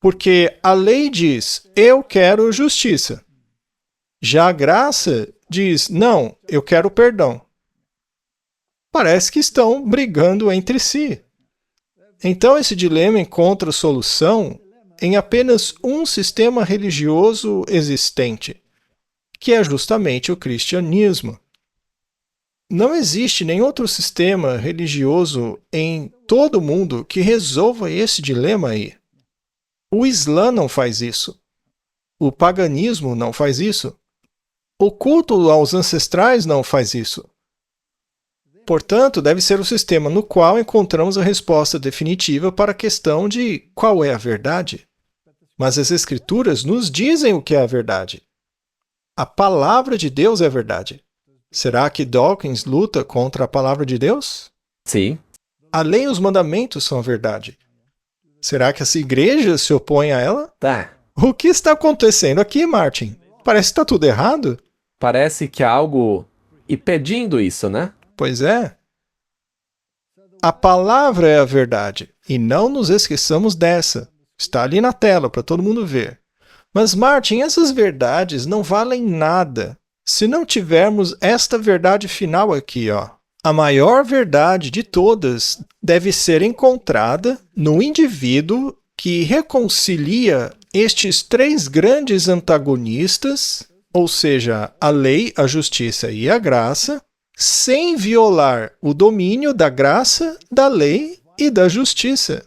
B: Porque a lei diz, eu quero justiça. Já a graça diz, não, eu quero perdão. Parece que estão brigando entre si. Então esse dilema encontra solução em apenas um sistema religioso existente, que é justamente o cristianismo. Não existe nenhum outro sistema religioso em todo o mundo que resolva esse dilema aí. O Islã não faz isso. O paganismo não faz isso. O culto aos ancestrais não faz isso. Portanto, deve ser o sistema no qual encontramos a resposta definitiva para a questão de qual é a verdade. Mas as Escrituras nos dizem o que é a verdade. A palavra de Deus é a verdade. Será que Dawkins luta contra a palavra de Deus?
A: Sim.
B: A lei e os mandamentos são a verdade. Será que essa igreja se opõe a ela?
A: Tá.
B: O que está acontecendo aqui, Martin? Parece que está tudo errado.
A: Parece que há algo impedindo isso, né?
B: Pois é. A palavra é a verdade. E não nos esqueçamos dessa. Está ali na tela para todo mundo ver. Mas, Martin, essas verdades não valem nada se não tivermos esta verdade final aqui, ó. A maior verdade de todas deve ser encontrada no indivíduo que reconcilia estes três grandes antagonistas, ou seja, a lei, a justiça e a graça, sem violar o domínio da graça, da lei e da justiça.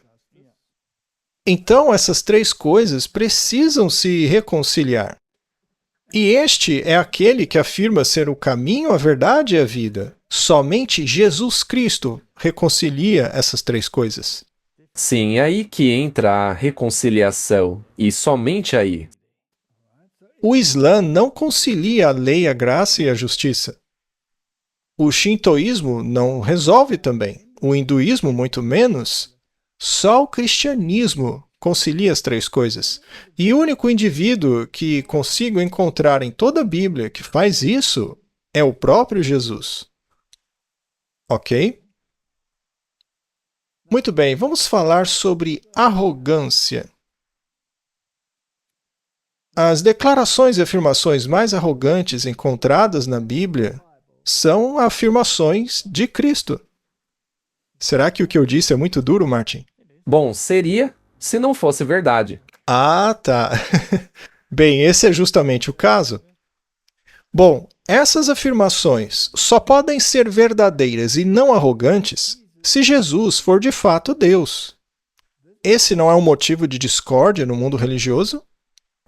B: Então, essas três coisas precisam se reconciliar. E este é aquele que afirma ser o caminho, a verdade e a vida. Somente Jesus Cristo reconcilia essas três coisas.
A: Sim, é aí que entra a reconciliação. E somente aí.
B: O Islã não concilia a lei, a graça e a justiça. O shintoísmo não resolve também. O hinduísmo, muito menos. Só o cristianismo concilia as três coisas. E o único indivíduo que consigo encontrar em toda a Bíblia que faz isso é o próprio Jesus. Ok? Muito bem, vamos falar sobre arrogância. As declarações e afirmações mais arrogantes encontradas na Bíblia são afirmações de Cristo. Será que o que eu disse é muito duro, Martin?
A: Bom, seria se não fosse verdade.
B: Ah, tá. Bem, esse é justamente o caso. Bom, essas afirmações só podem ser verdadeiras e não arrogantes se Jesus for de fato Deus. Esse não é um motivo de discórdia no mundo religioso?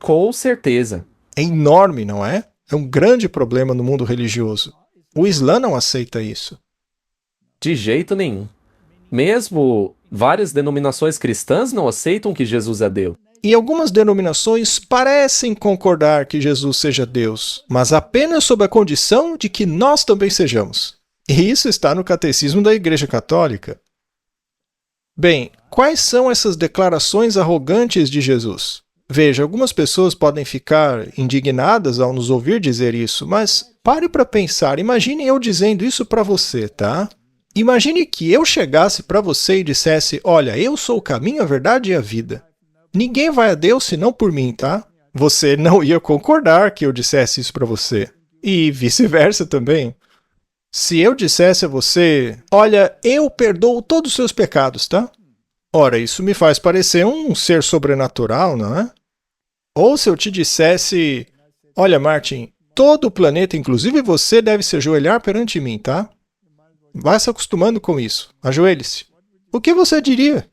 A: Com certeza.
B: É enorme, não é? É um grande problema no mundo religioso. O Islã não aceita isso.
A: De jeito nenhum. Mesmo várias denominações cristãs não aceitam que Jesus é Deus.
B: E algumas denominações parecem concordar que Jesus seja Deus, mas apenas sob a condição de que nós também sejamos. E isso está no Catecismo da Igreja Católica. Bem, quais são essas declarações arrogantes de Jesus? Veja, algumas pessoas podem ficar indignadas ao nos ouvir dizer isso, mas pare para pensar. Imagine eu dizendo isso para você, tá? Imagine que eu chegasse para você e dissesse, olha, eu sou o caminho, a verdade e a vida. Ninguém vai a Deus senão por mim, tá? Você não ia concordar que eu dissesse isso para você. E vice-versa também. Se eu dissesse a você, olha, eu perdoo todos os seus pecados, tá? Ora, isso me faz parecer um ser sobrenatural, não é? Ou se eu te dissesse, olha, Martin, todo o planeta, inclusive você, deve se ajoelhar perante mim, tá? Vai se acostumando com isso. Ajoelhe-se. O que você diria?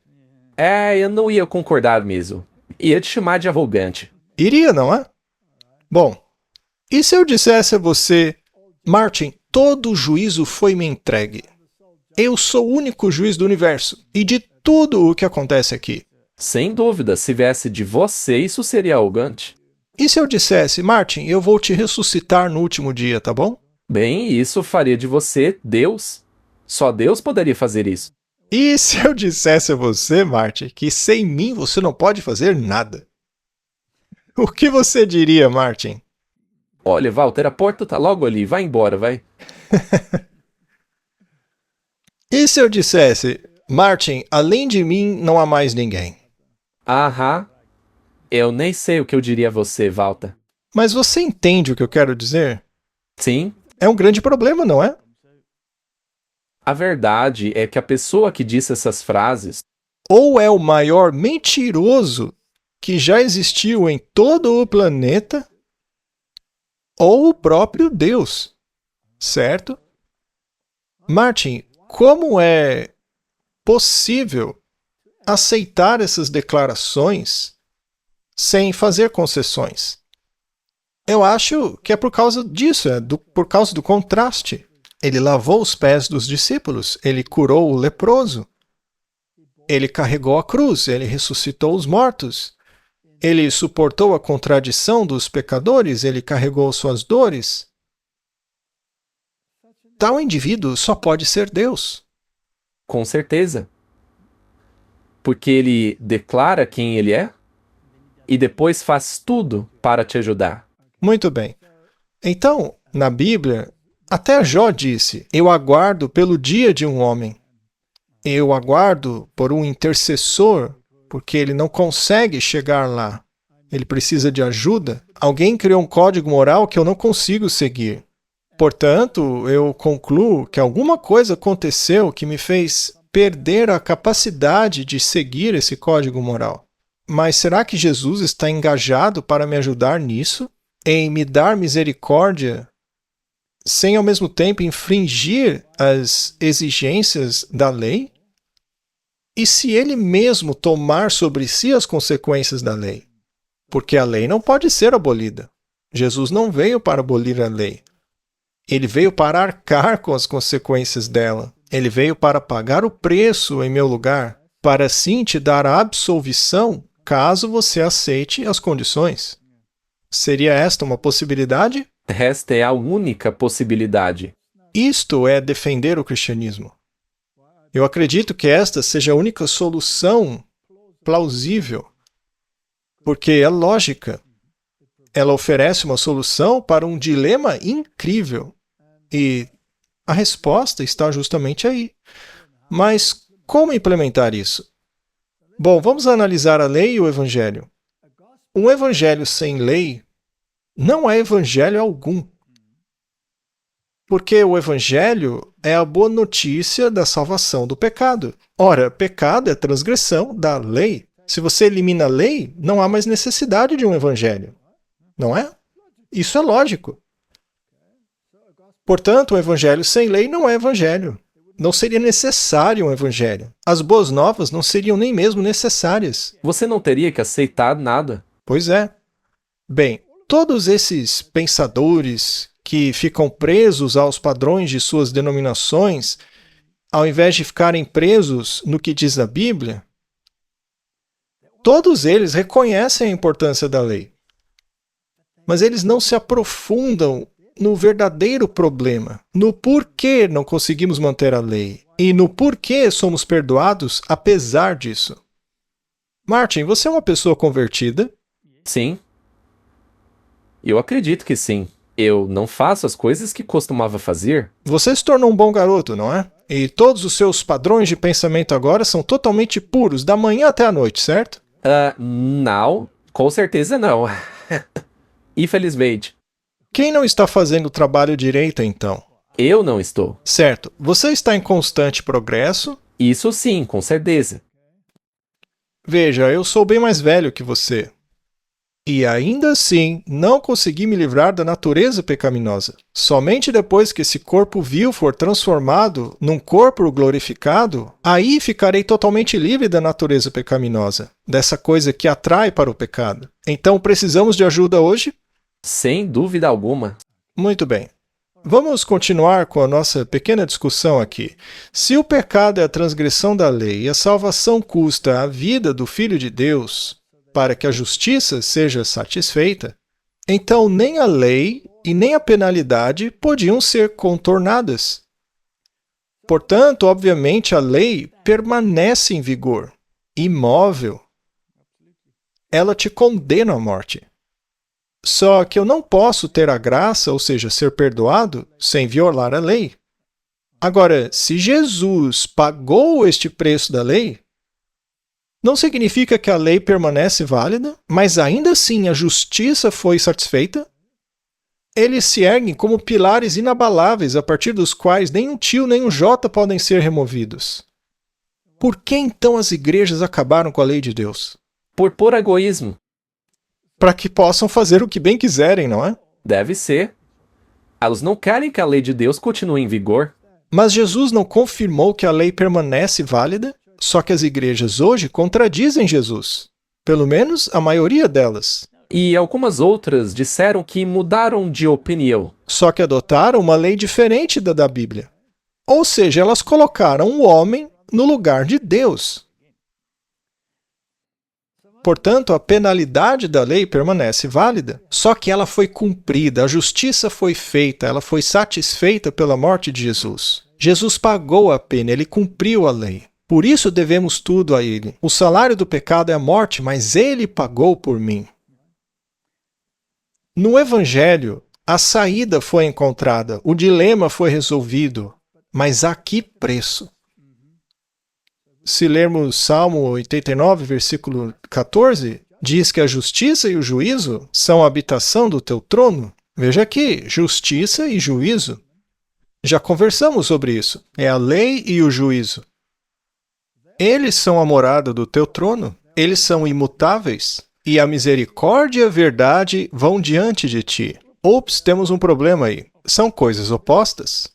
A: Eu não ia concordar mesmo. Ia te chamar de arrogante.
B: Iria, não é? Bom, e se eu dissesse a você, Martin, todo o juízo foi me entregue. Eu sou o único juiz do universo e de tudo o que acontece aqui.
A: Sem dúvida, se viesse de você, isso seria arrogante.
B: E se eu dissesse, Martin, eu vou te ressuscitar no último dia, tá bom?
A: Bem, isso faria de você Deus. Só Deus poderia fazer isso.
B: E se eu dissesse a você, Martin, que sem mim você não pode fazer nada? O que você diria, Martin?
A: Olha, Walter, a porta tá logo ali. Vai embora, vai.
B: E se eu dissesse, Martin, além de mim não há mais ninguém?
A: Aham. Eu nem sei o que eu diria a você, Walter.
B: Mas você entende o que eu quero dizer?
A: Sim.
B: É um grande problema, não é?
A: A verdade é que a pessoa que disse essas frases
B: Ou é o maior mentiroso que já existiu em todo o planeta, ou o próprio Deus, certo? Martin, como é possível aceitar essas declarações sem fazer concessões? Eu acho que é por causa disso, por causa do contraste. Ele lavou os pés dos discípulos, ele curou o leproso, ele carregou a cruz, ele ressuscitou os mortos, ele suportou a contradição dos pecadores, ele carregou suas dores. tal indivíduo só pode ser Deus.
A: Com certeza. Porque ele declara quem ele é e depois faz tudo para te ajudar.
B: Muito bem. Então, na Bíblia, até Jó disse: eu aguardo pelo dia de um homem. Eu aguardo por um intercessor, porque ele não consegue chegar lá. Ele precisa de ajuda. Alguém criou um código moral que eu não consigo seguir. Portanto, eu concluo que alguma coisa aconteceu que me fez perder a capacidade de seguir esse código moral. Mas será que Jesus está engajado para me ajudar nisso? Em me dar misericórdia, sem ao mesmo tempo infringir as exigências da lei? E se ele mesmo tomar sobre si as consequências da lei? Porque a lei não pode ser abolida. Jesus não veio para abolir a lei. Ele veio para arcar com as consequências dela. Ele veio para pagar o preço em meu lugar, para assim te dar a absolvição caso você aceite as condições. Seria esta uma possibilidade?
A: Esta é a única possibilidade.
B: Isto é defender o cristianismo. Eu acredito que esta seja a única solução plausível, porque é lógica. Ela oferece uma solução para um dilema incrível. E a resposta está justamente aí. Mas como implementar isso? Bom, vamos analisar a lei e o evangelho. Um evangelho sem lei não é evangelho algum. Porque o evangelho é a boa notícia da salvação do pecado. Ora, pecado é transgressão da lei. Se você elimina a lei, não há mais necessidade de um evangelho. Não é? Isso é lógico. Portanto, um evangelho sem lei não é evangelho. Não seria necessário um evangelho. As boas novas não seriam nem mesmo necessárias.
A: Você não teria que aceitar nada.
B: Pois é. Bem, todos esses pensadores que ficam presos aos padrões de suas denominações, ao invés de ficarem presos no que diz a Bíblia, todos eles reconhecem a importância da lei. Mas eles não se aprofundam no verdadeiro problema, no porquê não conseguimos manter a lei e no porquê somos perdoados apesar disso. Martin, você é uma pessoa convertida?
A: Sim. Eu acredito que sim. Eu não faço as coisas que costumava fazer.
B: Você se tornou um bom garoto, não é? E todos os seus padrões de pensamento agora são totalmente puros, da manhã até a noite, certo?
A: Não. Com certeza não. Infelizmente.
B: Quem não está fazendo o trabalho direito, então?
A: Eu não estou.
B: Certo. Você está em constante progresso?
A: Isso sim, com certeza.
B: Veja, eu sou bem mais velho que você. E ainda assim, não consegui me livrar da natureza pecaminosa. Somente depois que esse corpo vil for transformado num corpo glorificado, aí ficarei totalmente livre da natureza pecaminosa, dessa coisa que atrai para o pecado. Então, precisamos de ajuda hoje?
A: Sem dúvida alguma.
B: Muito bem. Vamos continuar com a nossa pequena discussão aqui. Se o pecado é a transgressão da lei e a salvação custa a vida do Filho de Deus para que a justiça seja satisfeita, então nem a lei e nem a penalidade podiam ser contornadas. Portanto, obviamente, a lei permanece em vigor, imóvel. Ela te condena à morte. Só que eu não posso ter a graça, ou seja, ser perdoado, sem violar a lei. Agora, se Jesus pagou este preço da lei, não significa que a lei permanece válida, mas ainda assim a justiça foi satisfeita? Eles se erguem como pilares inabaláveis a partir dos quais nem um tio nem um jota podem ser removidos. Por que então as igrejas acabaram com a lei de Deus?
A: Por puro egoísmo.
B: Para que possam fazer o que bem quiserem, não é?
A: Deve ser. Elas não querem que a lei de Deus continue em vigor.
B: Mas Jesus não confirmou que a lei permanece válida? Só que as igrejas hoje contradizem Jesus. Pelo menos a maioria delas.
A: E algumas outras disseram que mudaram de opinião.
B: Só que adotaram uma lei diferente da Bíblia. Ou seja, elas colocaram o homem no lugar de Deus. Portanto, a penalidade da lei permanece válida. Só que ela foi cumprida, a justiça foi feita, ela foi satisfeita pela morte de Jesus. Jesus pagou a pena, ele cumpriu a lei. Por isso devemos tudo a ele. O salário do pecado é a morte, mas ele pagou por mim. No Evangelho, a saída foi encontrada, o dilema foi resolvido, mas a que preço? Se lermos Salmo 89, versículo 14, diz que a justiça e o juízo são a habitação do teu trono. Veja aqui, justiça e juízo. Já conversamos sobre isso. É a lei e o juízo. Eles são a morada do teu trono. Eles são imutáveis. E a misericórdia e a verdade vão diante de ti. Ops, temos um problema aí. São coisas opostas.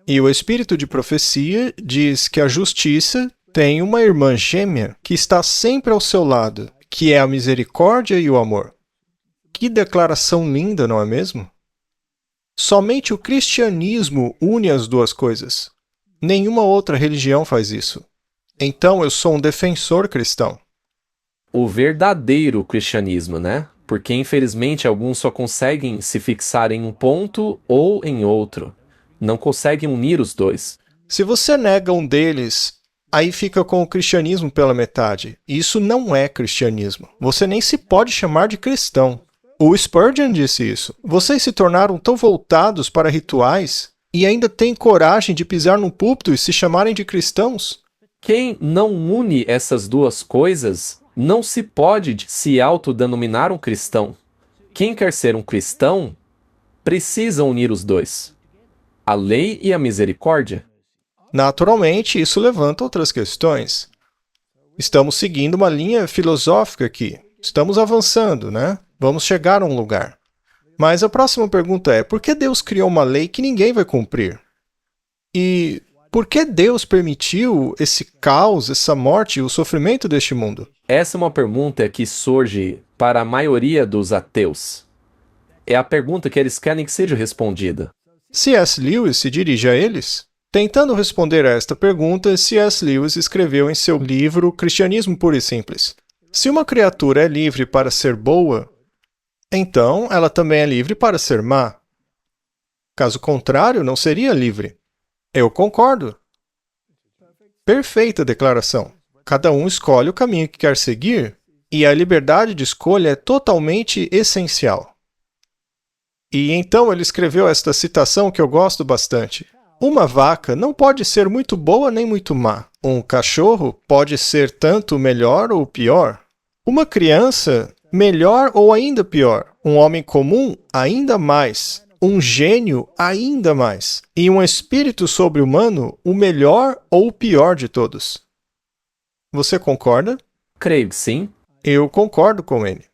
B: E o espírito de profecia diz que a justiça tem uma irmã gêmea que está sempre ao seu lado, que é a misericórdia e o amor. Que declaração linda, não é mesmo? Somente o cristianismo une as duas coisas. Nenhuma outra religião faz isso. Então eu sou um defensor cristão.
A: O verdadeiro cristianismo, né? Porque infelizmente alguns só conseguem se fixar em um ponto ou em outro. Não conseguem unir os dois.
B: Se você nega um deles, aí fica com o cristianismo pela metade. Isso não é cristianismo. Você nem se pode chamar de cristão. O Spurgeon disse isso. Vocês se tornaram tão voltados para rituais e ainda têm coragem de pisar num púlpito e se chamarem de cristãos?
A: Quem não une essas duas coisas não se pode se autodenominar um cristão. Quem quer ser um cristão precisa unir os dois. A lei e a misericórdia.
B: Naturalmente, isso levanta outras questões. Estamos seguindo uma linha filosófica aqui. Estamos avançando, né? Vamos chegar a um lugar. Mas a próxima pergunta é, por que Deus criou uma lei que ninguém vai cumprir? E por que Deus permitiu esse caos, essa morte e o sofrimento deste mundo?
A: Essa é uma pergunta que surge para a maioria dos ateus. É a pergunta que eles querem que seja respondida.
B: C.S. Lewis se dirige a eles? Tentando responder a esta pergunta, C.S. Lewis escreveu em seu livro Cristianismo Puro e Simples. Se uma criatura é livre para ser boa, então ela também é livre para ser má. Caso contrário, não seria livre. Eu concordo. Perfeita declaração. Cada um escolhe o caminho que quer seguir, e a liberdade de escolha é totalmente essencial. E então ele escreveu esta citação que eu gosto bastante. Uma vaca não pode ser muito boa nem muito má. Um cachorro pode ser tanto melhor ou pior. Uma criança, melhor ou ainda pior. Um homem comum, ainda mais. Um gênio, ainda mais. E um espírito sobre-humano, o melhor ou o pior de todos. Você concorda?
A: Creio que sim.
B: Eu concordo com ele.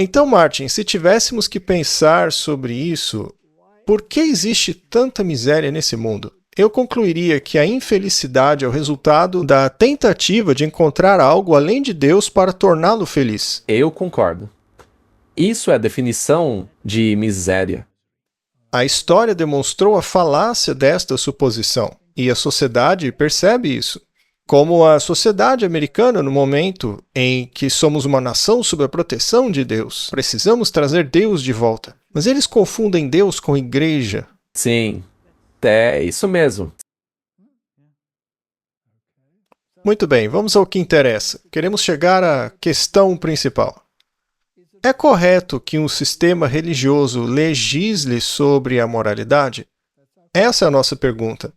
B: Então, Martin, se tivéssemos que pensar sobre isso, por que existe tanta miséria nesse mundo? Eu concluiria que a infelicidade é o resultado da tentativa de encontrar algo além de Deus para torná-lo feliz.
A: Eu concordo. Isso é a definição de miséria.
B: A história demonstrou a falácia desta suposição, e a sociedade percebe isso. Como a sociedade americana no momento em que somos uma nação sob a proteção de Deus. Precisamos trazer Deus de volta. Mas eles confundem Deus com igreja.
A: Sim, é isso mesmo.
B: Muito bem, vamos ao que interessa. Queremos chegar à questão principal. É correto que um sistema religioso legisle sobre a moralidade? Essa é a nossa pergunta.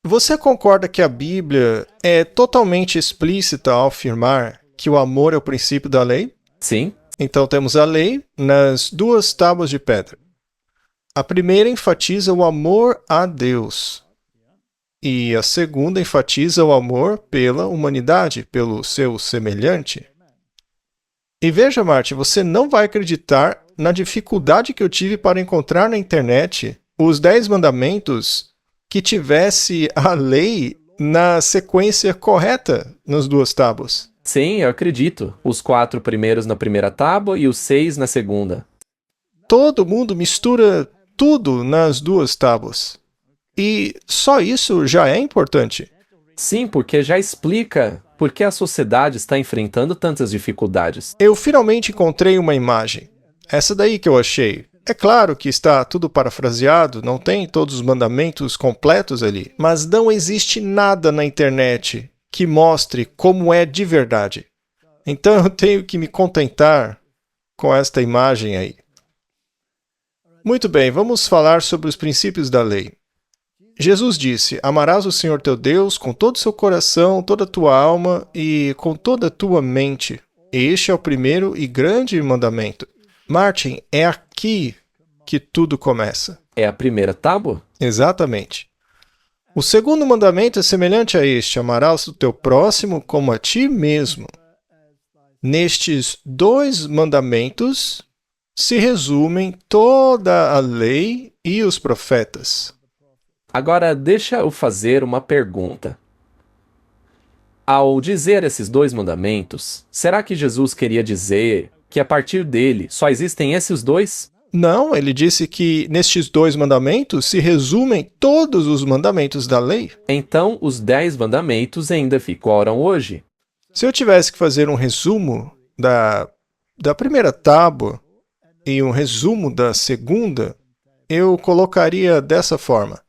B: Você concorda que a Bíblia é totalmente explícita ao afirmar que o amor é o princípio da lei?
A: Sim.
B: Então temos a lei nas duas tábuas de pedra. A primeira enfatiza o amor a Deus. E a segunda enfatiza o amor pela humanidade, pelo seu semelhante. E veja, Martin, você não vai acreditar na dificuldade que eu tive para encontrar na internet os 10 mandamentos que tivesse a lei na sequência correta nas duas tábuas.
A: Sim, eu acredito. Os 4 primeiros na primeira tábua e os 6 na segunda.
B: Todo mundo mistura tudo nas duas tábuas. E só isso já é importante.
A: Sim, porque já explica por que a sociedade está enfrentando tantas dificuldades.
B: Eu finalmente encontrei uma imagem. Essa daí que eu achei. É claro que está tudo parafraseado, não tem todos os mandamentos completos ali, mas não existe nada na internet que mostre como é de verdade. Então eu tenho que me contentar com esta imagem aí. Muito bem, vamos falar sobre os princípios da lei. Jesus disse: amarás o Senhor teu Deus com todo o seu coração, toda a tua alma e com toda a tua mente. Este é o primeiro e grande mandamento. Martin, é aqui que tudo começa.
A: É a primeira tábua?
B: Exatamente. O segundo mandamento é semelhante a este: amarás o teu próximo como a ti mesmo. Nestes dois mandamentos se resumem toda a lei e os profetas.
A: Agora, deixa eu fazer uma pergunta. Ao dizer esses dois mandamentos, será que Jesus queria dizer que a partir dele só existem esses dois?
B: Não, ele disse que nestes dois mandamentos se resumem todos os mandamentos da lei.
A: Então, os 10 mandamentos ainda ficaram hoje.
B: Se eu tivesse que fazer um resumo da primeira tábua e um resumo da segunda, eu colocaria dessa forma.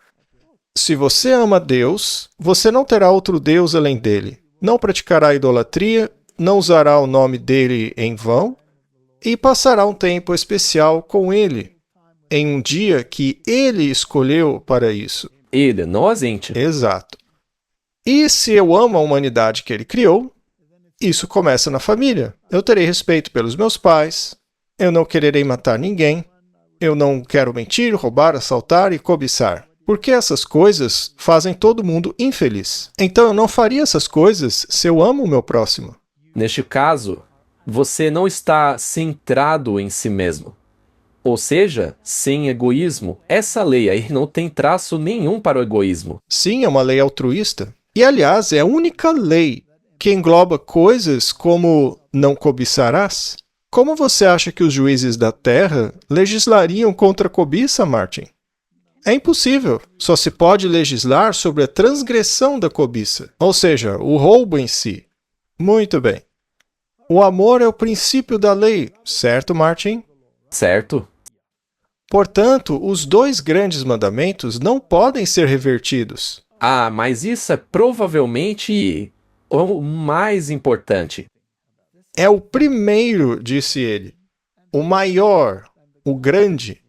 B: Se você ama Deus, você não terá outro Deus além dele. Não praticará idolatria, não usará o nome dele em vão e passará um tempo especial com ele, em um dia que ele escolheu para isso.
A: Ele, não a gente.
B: Exato. E se eu amo a humanidade que ele criou, isso começa na família. Eu terei respeito pelos meus pais, eu não quererei matar ninguém, eu não quero mentir, roubar, assaltar e cobiçar. Porque essas coisas fazem todo mundo infeliz. Então eu não faria essas coisas se eu amo o meu próximo.
A: Neste caso, você não está centrado em si mesmo. Ou seja, sem egoísmo. Essa lei aí não tem traço nenhum para o egoísmo.
B: Sim, é uma lei altruísta. E, aliás, é a única lei que engloba coisas como não cobiçarás. Como você acha que os juízes da terra legislariam contra a cobiça, Martin? É impossível. Só se pode legislar sobre a transgressão da cobiça, ou seja, o roubo em si. Muito bem. O amor é o princípio da lei, certo, Martin?
A: Certo?
B: Portanto, os dois grandes mandamentos não podem ser revertidos.
A: Ah, mas isso é provavelmente o mais importante.
B: É o primeiro, disse ele, o maior, o grande.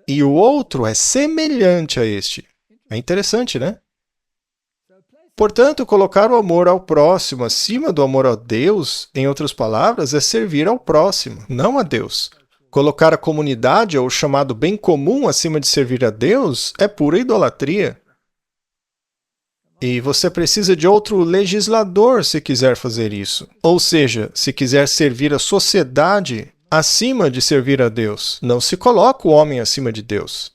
B: E o outro é semelhante a este. É interessante, né? Portanto, colocar o amor ao próximo acima do amor a Deus, em outras palavras, é servir ao próximo, não a Deus. Colocar a comunidade ou o chamado bem comum acima de servir a Deus é pura idolatria. E você precisa de outro legislador se quiser fazer isso. Ou seja, se quiser servir a sociedade acima de servir a Deus. Não se coloca o homem acima de Deus.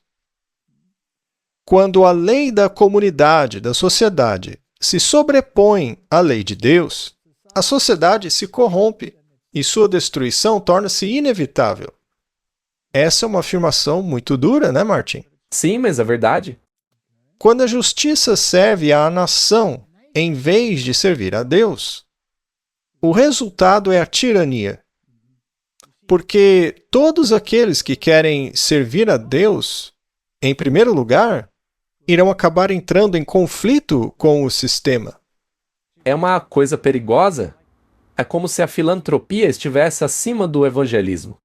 B: Quando a lei da comunidade, da sociedade, se sobrepõe à lei de Deus, a sociedade se corrompe e sua destruição torna-se inevitável. Essa é uma afirmação muito dura, né, Martin?
A: Sim, mas é verdade.
B: Quando a justiça serve à nação em vez de servir a Deus, o resultado é a tirania. Porque todos aqueles que querem servir a Deus, em primeiro lugar, irão acabar entrando em conflito com o sistema.
A: É uma coisa perigosa. É como se a filantropia estivesse acima do evangelismo.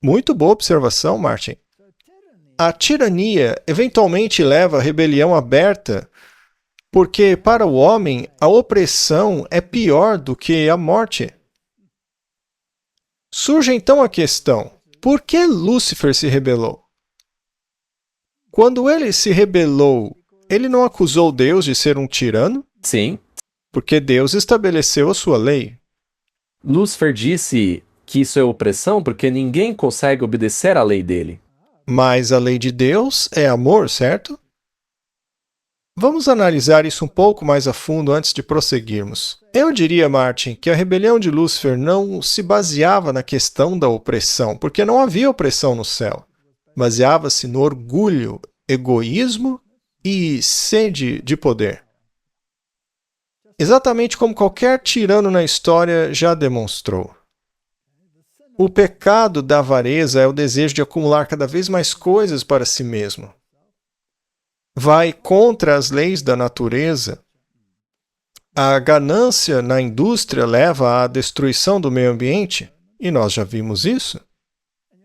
B: Muito boa observação, Martin. A tirania eventualmente leva à rebelião aberta, porque para o homem a opressão é pior do que a morte. Surge então a questão: por que Lúcifer se rebelou? Quando ele se rebelou, ele não acusou Deus de ser um tirano?
A: Sim.
B: Porque Deus estabeleceu a sua lei.
A: Lúcifer disse que isso é opressão porque ninguém consegue obedecer à lei dele.
B: Mas a lei de Deus é amor, certo? Vamos analisar isso um pouco mais a fundo antes de prosseguirmos. Eu diria, Martin, que a rebelião de Lúcifer não se baseava na questão da opressão, porque não havia opressão no céu. Baseava-se no orgulho, egoísmo e sede de poder. Exatamente como qualquer tirano na história já demonstrou. O pecado da avareza é o desejo de acumular cada vez mais coisas para si mesmo. Vai contra as leis da natureza. A ganância na indústria leva à destruição do meio ambiente, e nós já vimos isso.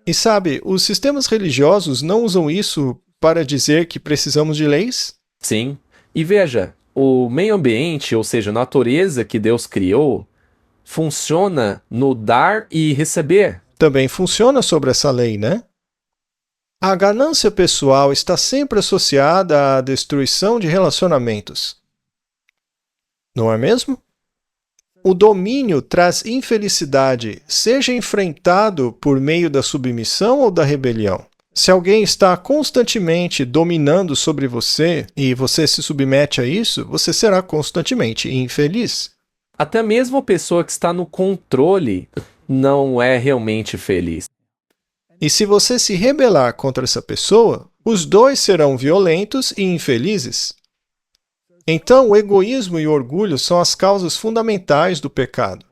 B: E sabe, os sistemas religiosos não usam isso para dizer que precisamos de leis?
A: Sim. E veja, o meio ambiente, ou seja, a natureza que Deus criou, funciona no dar e receber.
B: Também funciona sobre essa lei, né? A ganância pessoal está sempre associada à destruição de relacionamentos. Não é mesmo? O domínio traz infelicidade, seja enfrentado por meio da submissão ou da rebelião. Se alguém está constantemente dominando sobre você e você se submete a isso, você será constantemente infeliz.
A: Até mesmo a pessoa que está no controle não é realmente feliz.
B: E se você se rebelar contra essa pessoa, os dois serão violentos e infelizes. Então, o egoísmo e o orgulho são as causas fundamentais do pecado.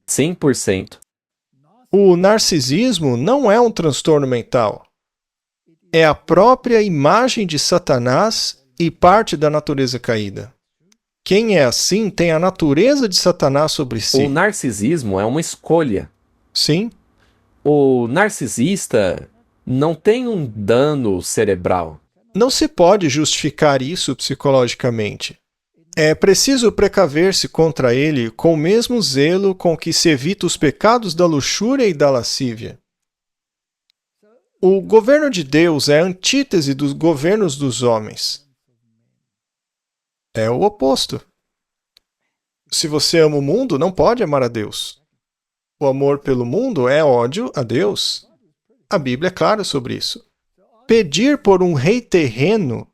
A: 100%.
B: O narcisismo não é um transtorno mental. É a própria imagem de Satanás e parte da natureza caída. Quem é assim tem a natureza de Satanás sobre si.
A: O narcisismo é uma escolha.
B: Sim,
A: O narcisista não tem um dano cerebral.
B: não se pode justificar isso psicologicamente. É preciso precaver-se contra ele com o mesmo zelo com que se evita os pecados da luxúria e da lascívia. O governo de Deus é a antítese dos governos dos homens. É o oposto. Se você ama o mundo, não pode amar a Deus. O amor pelo mundo é ódio a Deus. A Bíblia é clara sobre isso. Pedir por um rei terreno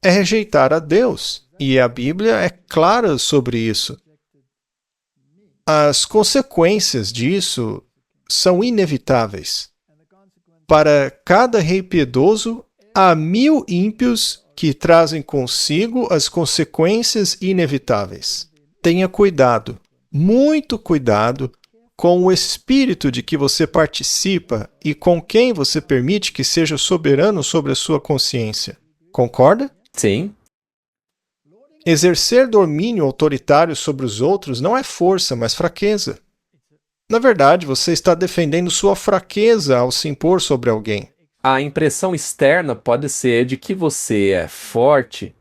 B: é rejeitar a Deus. E a Bíblia é clara sobre isso. As consequências disso são inevitáveis. Para cada rei piedoso, há 1000 ímpios que trazem consigo as consequências inevitáveis. Tenha cuidado, muito cuidado, com o espírito de que você participa e com quem você permite que seja soberano sobre a sua consciência. Concorda?
A: Sim.
B: Exercer domínio autoritário sobre os outros não é força, mas fraqueza. Na verdade, você está defendendo sua fraqueza ao se impor sobre alguém.
A: A impressão externa pode ser de que você é forte,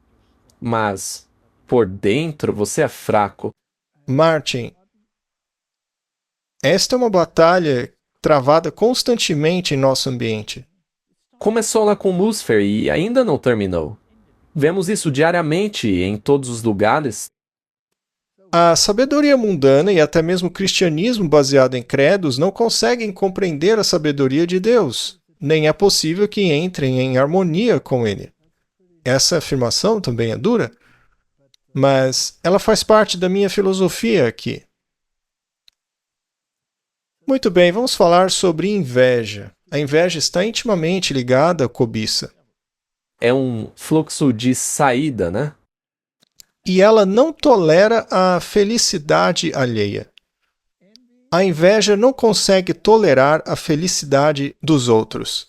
A: mas por dentro você é fraco.
B: Martin, esta é uma batalha travada constantemente em nosso ambiente.
A: Começou lá com Lúcifer e ainda não terminou. Vemos isso diariamente em todos os lugares.
B: A sabedoria mundana e até mesmo o cristianismo baseado em credos não conseguem compreender a sabedoria de Deus, nem é possível que entrem em harmonia com ele. Essa afirmação também é dura, mas ela faz parte da minha filosofia aqui. Muito bem, vamos falar sobre inveja. A inveja está intimamente ligada à cobiça.
A: É um fluxo de saída, né?
B: E ela não tolera a felicidade alheia. A inveja não consegue tolerar a felicidade dos outros.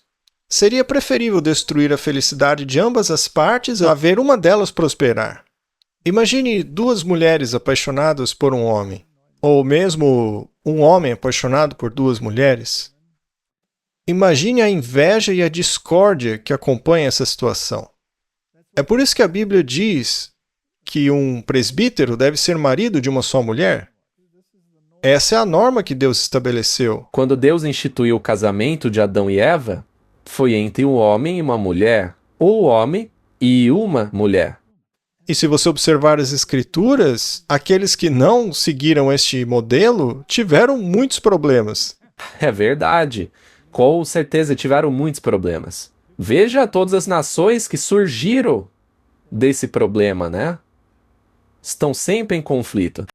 B: Seria preferível destruir a felicidade de ambas as partes a ver uma delas prosperar. Imagine 2 mulheres apaixonadas por um homem, ou mesmo um homem apaixonado por 2 mulheres. Imagine a inveja e a discórdia que acompanham essa situação. É por isso que a Bíblia diz que um presbítero deve ser marido de uma só mulher. Essa é a norma que Deus estabeleceu.
A: Quando Deus instituiu o casamento de Adão e Eva, foi entre um homem e uma mulher, ou homem e uma mulher.
B: E se você observar as Escrituras, aqueles que não seguiram este modelo tiveram muitos problemas.
A: É verdade. Com certeza tiveram muitos problemas. Veja todas as nações que surgiram desse problema, né? Estão sempre em conflito.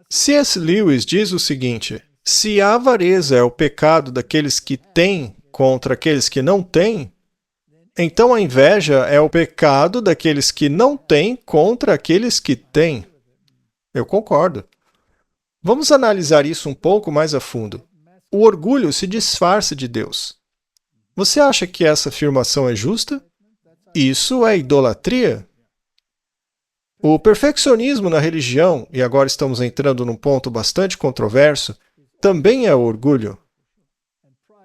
B: C.S. Lewis diz o seguinte: se a avareza é o pecado daqueles que têm contra aqueles que não têm, então a inveja é o pecado daqueles que não têm contra aqueles que têm. Eu concordo. Vamos analisar isso um pouco mais a fundo. O orgulho se disfarça de Deus. Você acha que essa afirmação é justa? Isso é idolatria? O perfeccionismo na religião, e agora estamos entrando num ponto bastante controverso, também é orgulho.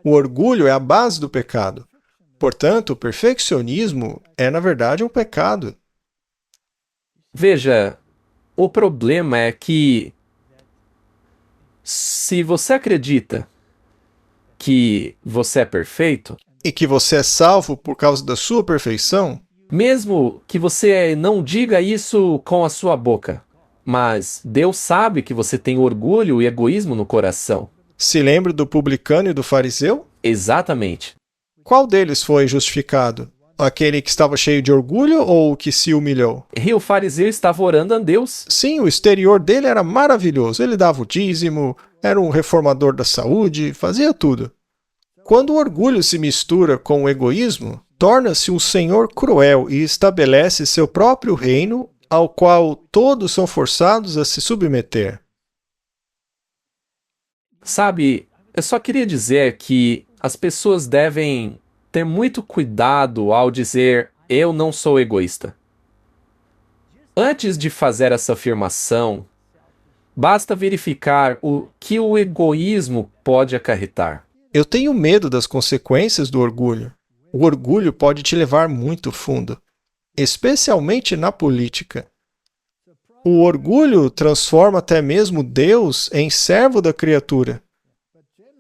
B: O orgulho é a base do pecado. Portanto, o perfeccionismo é, na verdade, um pecado.
A: Veja, o problema é que se você acredita que você é perfeito,
B: E que você é salvo por causa da sua perfeição,
A: mesmo que você não diga isso com a sua boca, mas Deus sabe que você tem orgulho e egoísmo no coração.
B: se lembre do publicano e do fariseu?
A: Exatamente.
B: Qual deles foi justificado? Aquele que estava cheio de orgulho ou o que se humilhou?
A: E o fariseu estava orando a Deus.
B: Sim, o exterior dele era maravilhoso. Ele dava o dízimo, era um reformador da saúde, fazia tudo. Quando o orgulho se mistura com o egoísmo, torna-se um senhor cruel e estabelece seu próprio reino, ao qual todos são forçados a se submeter.
A: Sabe, eu só queria dizer que as pessoas devem ter muito cuidado ao dizer eu não sou egoísta. Antes de fazer essa afirmação, basta verificar o que o egoísmo pode acarretar.
B: Eu tenho medo das consequências do orgulho. O orgulho pode te levar muito fundo, especialmente na política. O orgulho transforma até mesmo Deus em servo da criatura.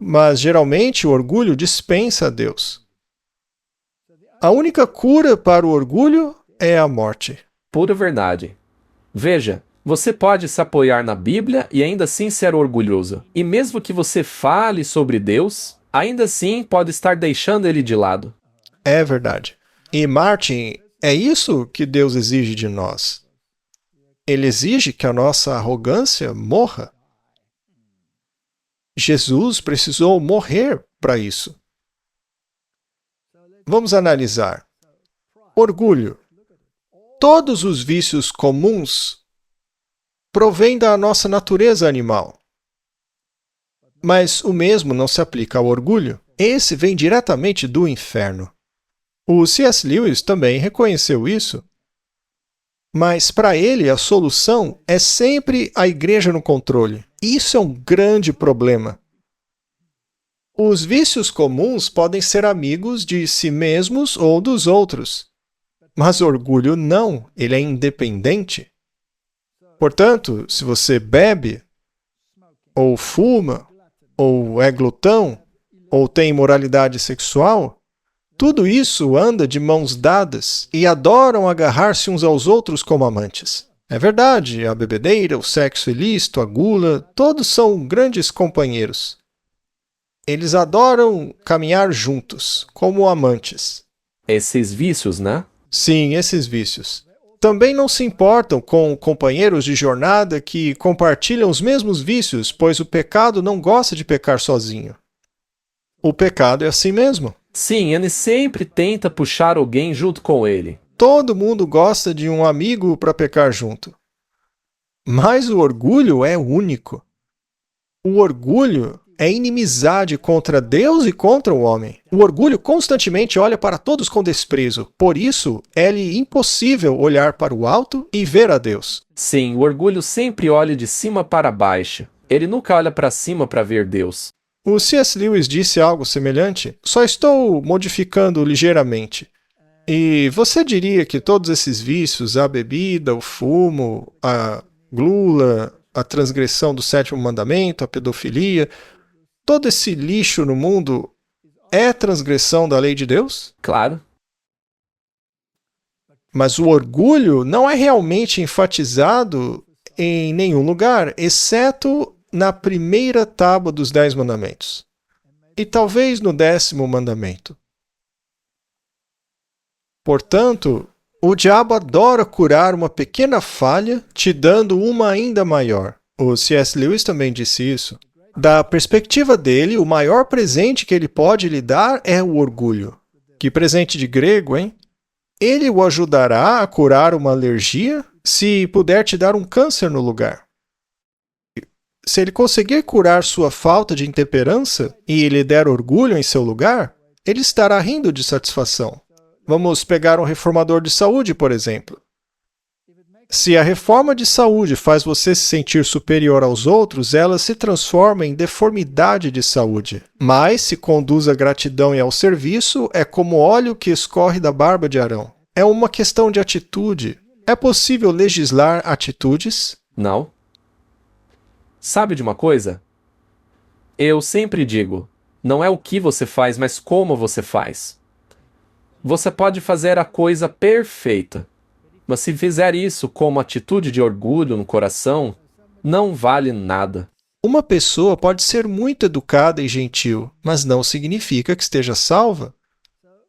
B: Mas geralmente o orgulho dispensa a Deus. A única cura para o orgulho é a morte.
A: Pura verdade. Veja, você pode se apoiar na Bíblia e ainda assim ser orgulhoso. E mesmo que você fale sobre Deus, ainda assim pode estar deixando ele de lado.
B: É verdade. E Martin, é isso que Deus exige de nós. Ele exige que a nossa arrogância morra. Jesus precisou morrer para isso. Vamos analisar. Orgulho. Todos os vícios comuns provêm da nossa natureza animal. Mas o mesmo não se aplica ao orgulho. Esse vem diretamente do inferno. O C.S. Lewis também reconheceu isso. Mas para ele a solução é sempre a igreja no controle. Isso é um grande problema. Os vícios comuns podem ser amigos de si mesmos ou dos outros. Mas o orgulho não, ele é independente. Portanto, se você bebe, ou fuma, ou é glutão, ou tem imoralidade sexual, tudo isso anda de mãos dadas e adoram agarrar-se uns aos outros como amantes. É verdade, a bebedeira, o sexo ilícito, a gula, todos são grandes companheiros. Eles adoram caminhar juntos, como amantes.
A: Esses vícios, né?
B: Sim, esses vícios. Também não se importam com companheiros de jornada que compartilham os mesmos vícios, pois o pecado não gosta de pecar sozinho. O pecado é assim mesmo.
A: Sim, ele sempre tenta puxar alguém junto com ele.
B: Todo mundo gosta de um amigo para pecar junto. Mas o orgulho é único. O orgulho é inimizade contra Deus e contra o homem. O orgulho constantemente olha para todos com desprezo. Por isso, é-lhe impossível olhar para o alto e ver a Deus.
A: Sim, o orgulho sempre olha de cima para baixo. Ele nunca olha para cima para ver Deus.
B: O C.S. Lewis disse algo semelhante, só estou modificando ligeiramente. E você diria que todos esses vícios, a bebida, o fumo, a gula, a transgressão do sétimo mandamento, a pedofilia, todo esse lixo no mundo é transgressão da lei de Deus?
A: Claro.
B: Mas o orgulho não é realmente enfatizado em nenhum lugar, exceto na primeira tábua dos 10 mandamentos. E talvez no 10º mandamento. Portanto, o diabo adora curar uma pequena falha, te dando uma ainda maior. O C.S. Lewis também disse isso. Da perspectiva dele, o maior presente que ele pode lhe dar é o orgulho. Que presente de grego, hein? Ele o ajudará a curar uma alergia se puder te dar um câncer no lugar. se ele conseguir curar sua falta de intemperança e lhe der orgulho em seu lugar, ele estará rindo de satisfação. Vamos pegar um reformador de saúde, por exemplo. Se a reforma de saúde faz você se sentir superior aos outros, ela se transforma em deformidade de saúde. Mas, se conduz à gratidão e ao serviço, é como óleo que escorre da barba de Arão. É uma questão de atitude. É possível legislar atitudes?
A: Não. Sabe de uma coisa? Eu sempre digo, não é o que você faz, mas como você faz. Você pode fazer a coisa perfeita, mas se fizer isso como atitude de orgulho no coração, não vale nada.
B: Uma pessoa pode ser muito educada e gentil, mas não significa que esteja salva.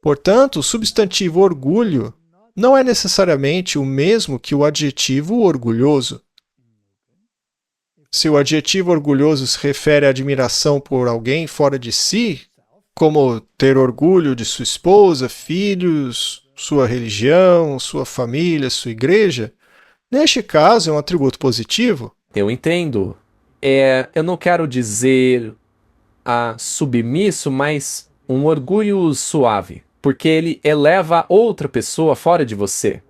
B: Portanto, o substantivo orgulho não é necessariamente o mesmo que o adjetivo orgulhoso. Se o adjetivo orgulhoso se refere à admiração por alguém fora de si, como ter orgulho de sua esposa, filhos, sua religião, sua família, sua igreja, neste caso é um atributo positivo.
A: Eu entendo. Eu não quero dizer submisso, mas um orgulho suave, porque ele eleva outra pessoa fora de você.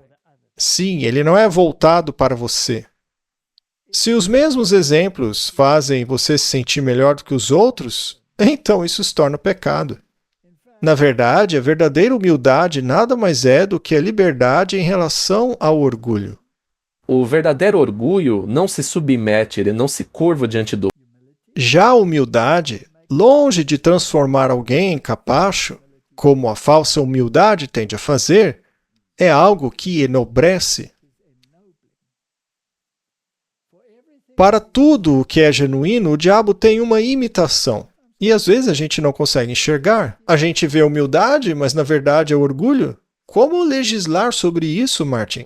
B: Sim, ele não é voltado para você. Se os mesmos exemplos fazem você se sentir melhor do que os outros, então isso se torna pecado. Na verdade, a verdadeira humildade nada mais é do que a liberdade em relação ao orgulho.
A: O verdadeiro orgulho não se submete, ele não se curva diante do...
B: Já a humildade, longe de transformar alguém em capacho, como a falsa humildade tende a fazer, é algo que enobrece. Para tudo o que é genuíno, o diabo tem uma imitação. E às vezes a gente não consegue enxergar. A gente vê humildade, mas na verdade é orgulho. Como legislar sobre isso, Martin?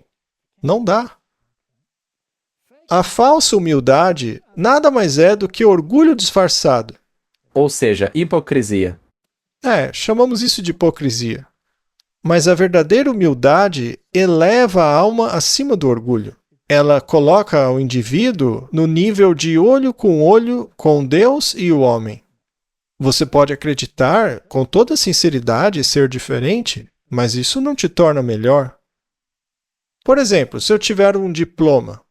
B: Não dá. A falsa humildade nada mais é do que orgulho disfarçado.
A: Ou seja, hipocrisia.
B: Chamamos isso de hipocrisia. Mas a verdadeira humildade eleva a alma acima do orgulho. Ela coloca o indivíduo no nível de olho com Deus e o homem. Você pode acreditar com toda sinceridade ser diferente, mas isso não te torna melhor. Por exemplo, se eu tiver um diploma,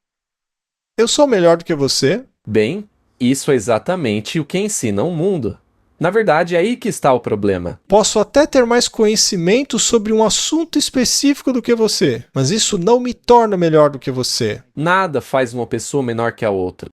B: eu sou melhor do que você?
A: Bem, isso é exatamente o que ensina o mundo. Na verdade, é aí que está o problema.
B: Posso até ter mais conhecimento sobre um assunto específico do que você, mas isso não me torna melhor do que você.
A: Nada faz uma pessoa menor que a outra.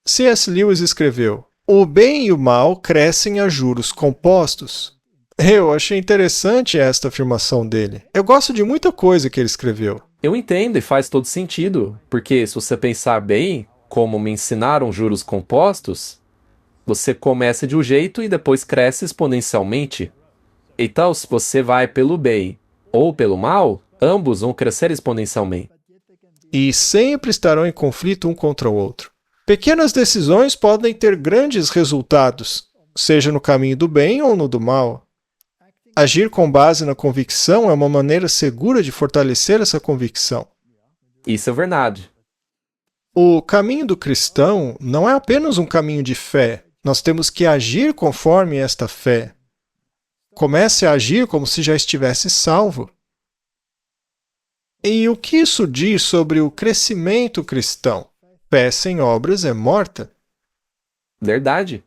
B: C.S. Lewis escreveu: o bem e o mal crescem a juros compostos. Eu achei interessante esta afirmação dele. Eu gosto de muita coisa que ele escreveu.
A: Eu entendo e faz todo sentido, porque se você pensar bem, como me ensinaram juros compostos, você começa de um jeito e depois cresce exponencialmente. Então, se você vai pelo bem ou pelo mal, ambos vão crescer exponencialmente.
B: E sempre estarão em conflito um contra o outro. Pequenas decisões podem ter grandes resultados, seja no caminho do bem ou no do mal. Agir com base na convicção é uma maneira segura de fortalecer essa convicção.
A: Isso é verdade.
B: O caminho do cristão não é apenas um caminho de fé. Nós temos que agir conforme esta fé. Comece a agir como se já estivesse salvo. E o que isso diz sobre o crescimento cristão? Fé sem obras é morta.
A: Verdade.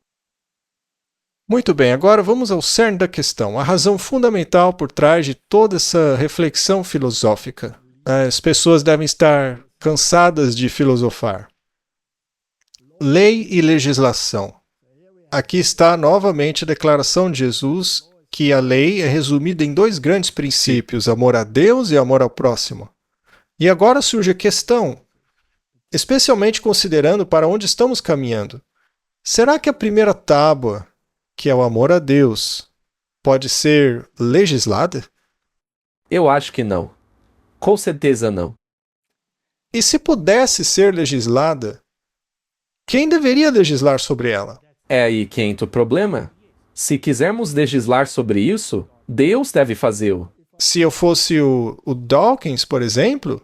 B: Muito bem, agora vamos ao cerne da questão, a razão fundamental por trás de toda essa reflexão filosófica. As pessoas devem estar cansadas de filosofar. Lei e legislação. Aqui está novamente a declaração de Jesus que a lei é resumida em dois grandes princípios, amor a Deus e amor ao próximo. E agora surge a questão, especialmente considerando para onde estamos caminhando. Será que a primeira tábua, que é o amor a Deus, pode ser legislada?
A: Eu acho que não. Com certeza não.
B: E se pudesse ser legislada, quem deveria legislar sobre ela?
A: É aí que entra o problema. Se quisermos legislar sobre isso, Deus deve fazê-lo.
B: Se eu fosse o Dawkins, por exemplo,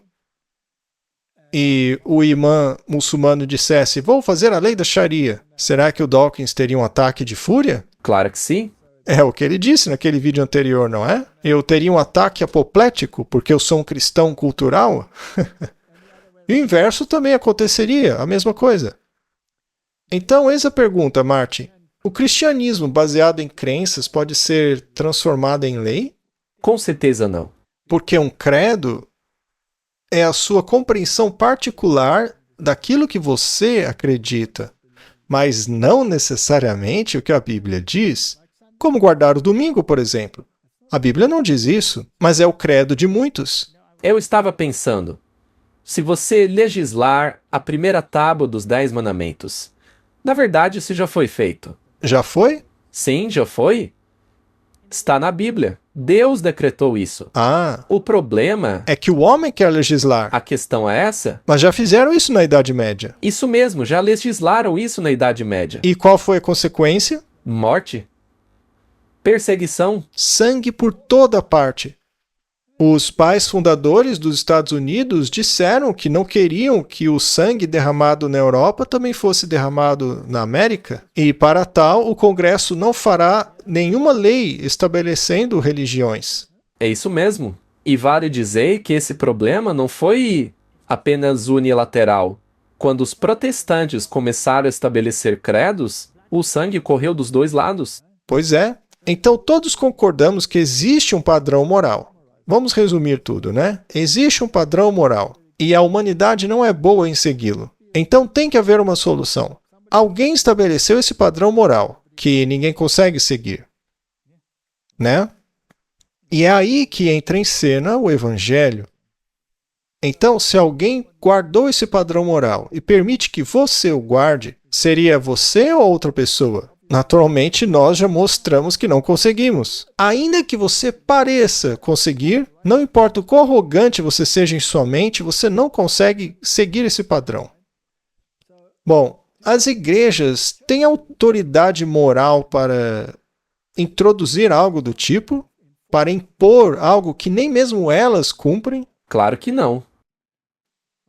B: e o imã muçulmano dissesse, vou fazer a lei da Sharia, será que o Dawkins teria um ataque de fúria?
A: Claro que sim.
B: É o que ele disse naquele vídeo anterior, não é? Eu teria um ataque apoplético porque eu sou um cristão cultural? E o inverso também aconteceria, a mesma coisa. Então, eis a pergunta, Martin. O cristianismo baseado em crenças pode ser transformado em lei?
A: Com certeza não.
B: Porque um credo é a sua compreensão particular daquilo que você acredita, mas não necessariamente o que a Bíblia diz. Como guardar o domingo, por exemplo. A Bíblia não diz isso, mas é o credo de muitos.
A: Eu estava pensando, se você legislar a primeira tábua dos 10 mandamentos, na verdade isso já foi feito.
B: Já foi?
A: Sim, já foi. Está na Bíblia. Deus decretou isso.
B: Ah,
A: O problema,
B: é que o homem quer legislar.
A: a questão é essa?
B: Mas já fizeram isso na Idade Média.
A: Isso mesmo, já legislaram isso na Idade Média.
B: E qual foi a consequência?
A: Morte? Perseguição?
B: Sangue por toda parte. Os pais fundadores dos Estados Unidos disseram que não queriam que o sangue derramado na Europa também fosse derramado na América. E, para tal, o Congresso não fará nenhuma lei estabelecendo religiões.
A: É isso mesmo. E vale dizer que esse problema não foi apenas unilateral. Quando os protestantes começaram a estabelecer credos, o sangue correu dos dois lados.
B: Pois é. Então, todos concordamos que existe um padrão moral. Vamos resumir tudo, né? Existe um padrão moral e a humanidade não é boa em segui-lo. Então tem que haver uma solução. Alguém estabeleceu esse padrão moral que ninguém consegue seguir, né? E é aí que entra em cena o Evangelho. Então, se alguém guardou esse padrão moral e permite que você o guarde, seria você ou outra pessoa? Naturalmente, nós já mostramos que não conseguimos. Ainda que você pareça conseguir, não importa o quão arrogante você seja em sua mente, você não consegue seguir esse padrão. Bom, as igrejas têm autoridade moral para introduzir algo do tipo, para impor algo que nem mesmo elas cumprem?
A: Claro que não.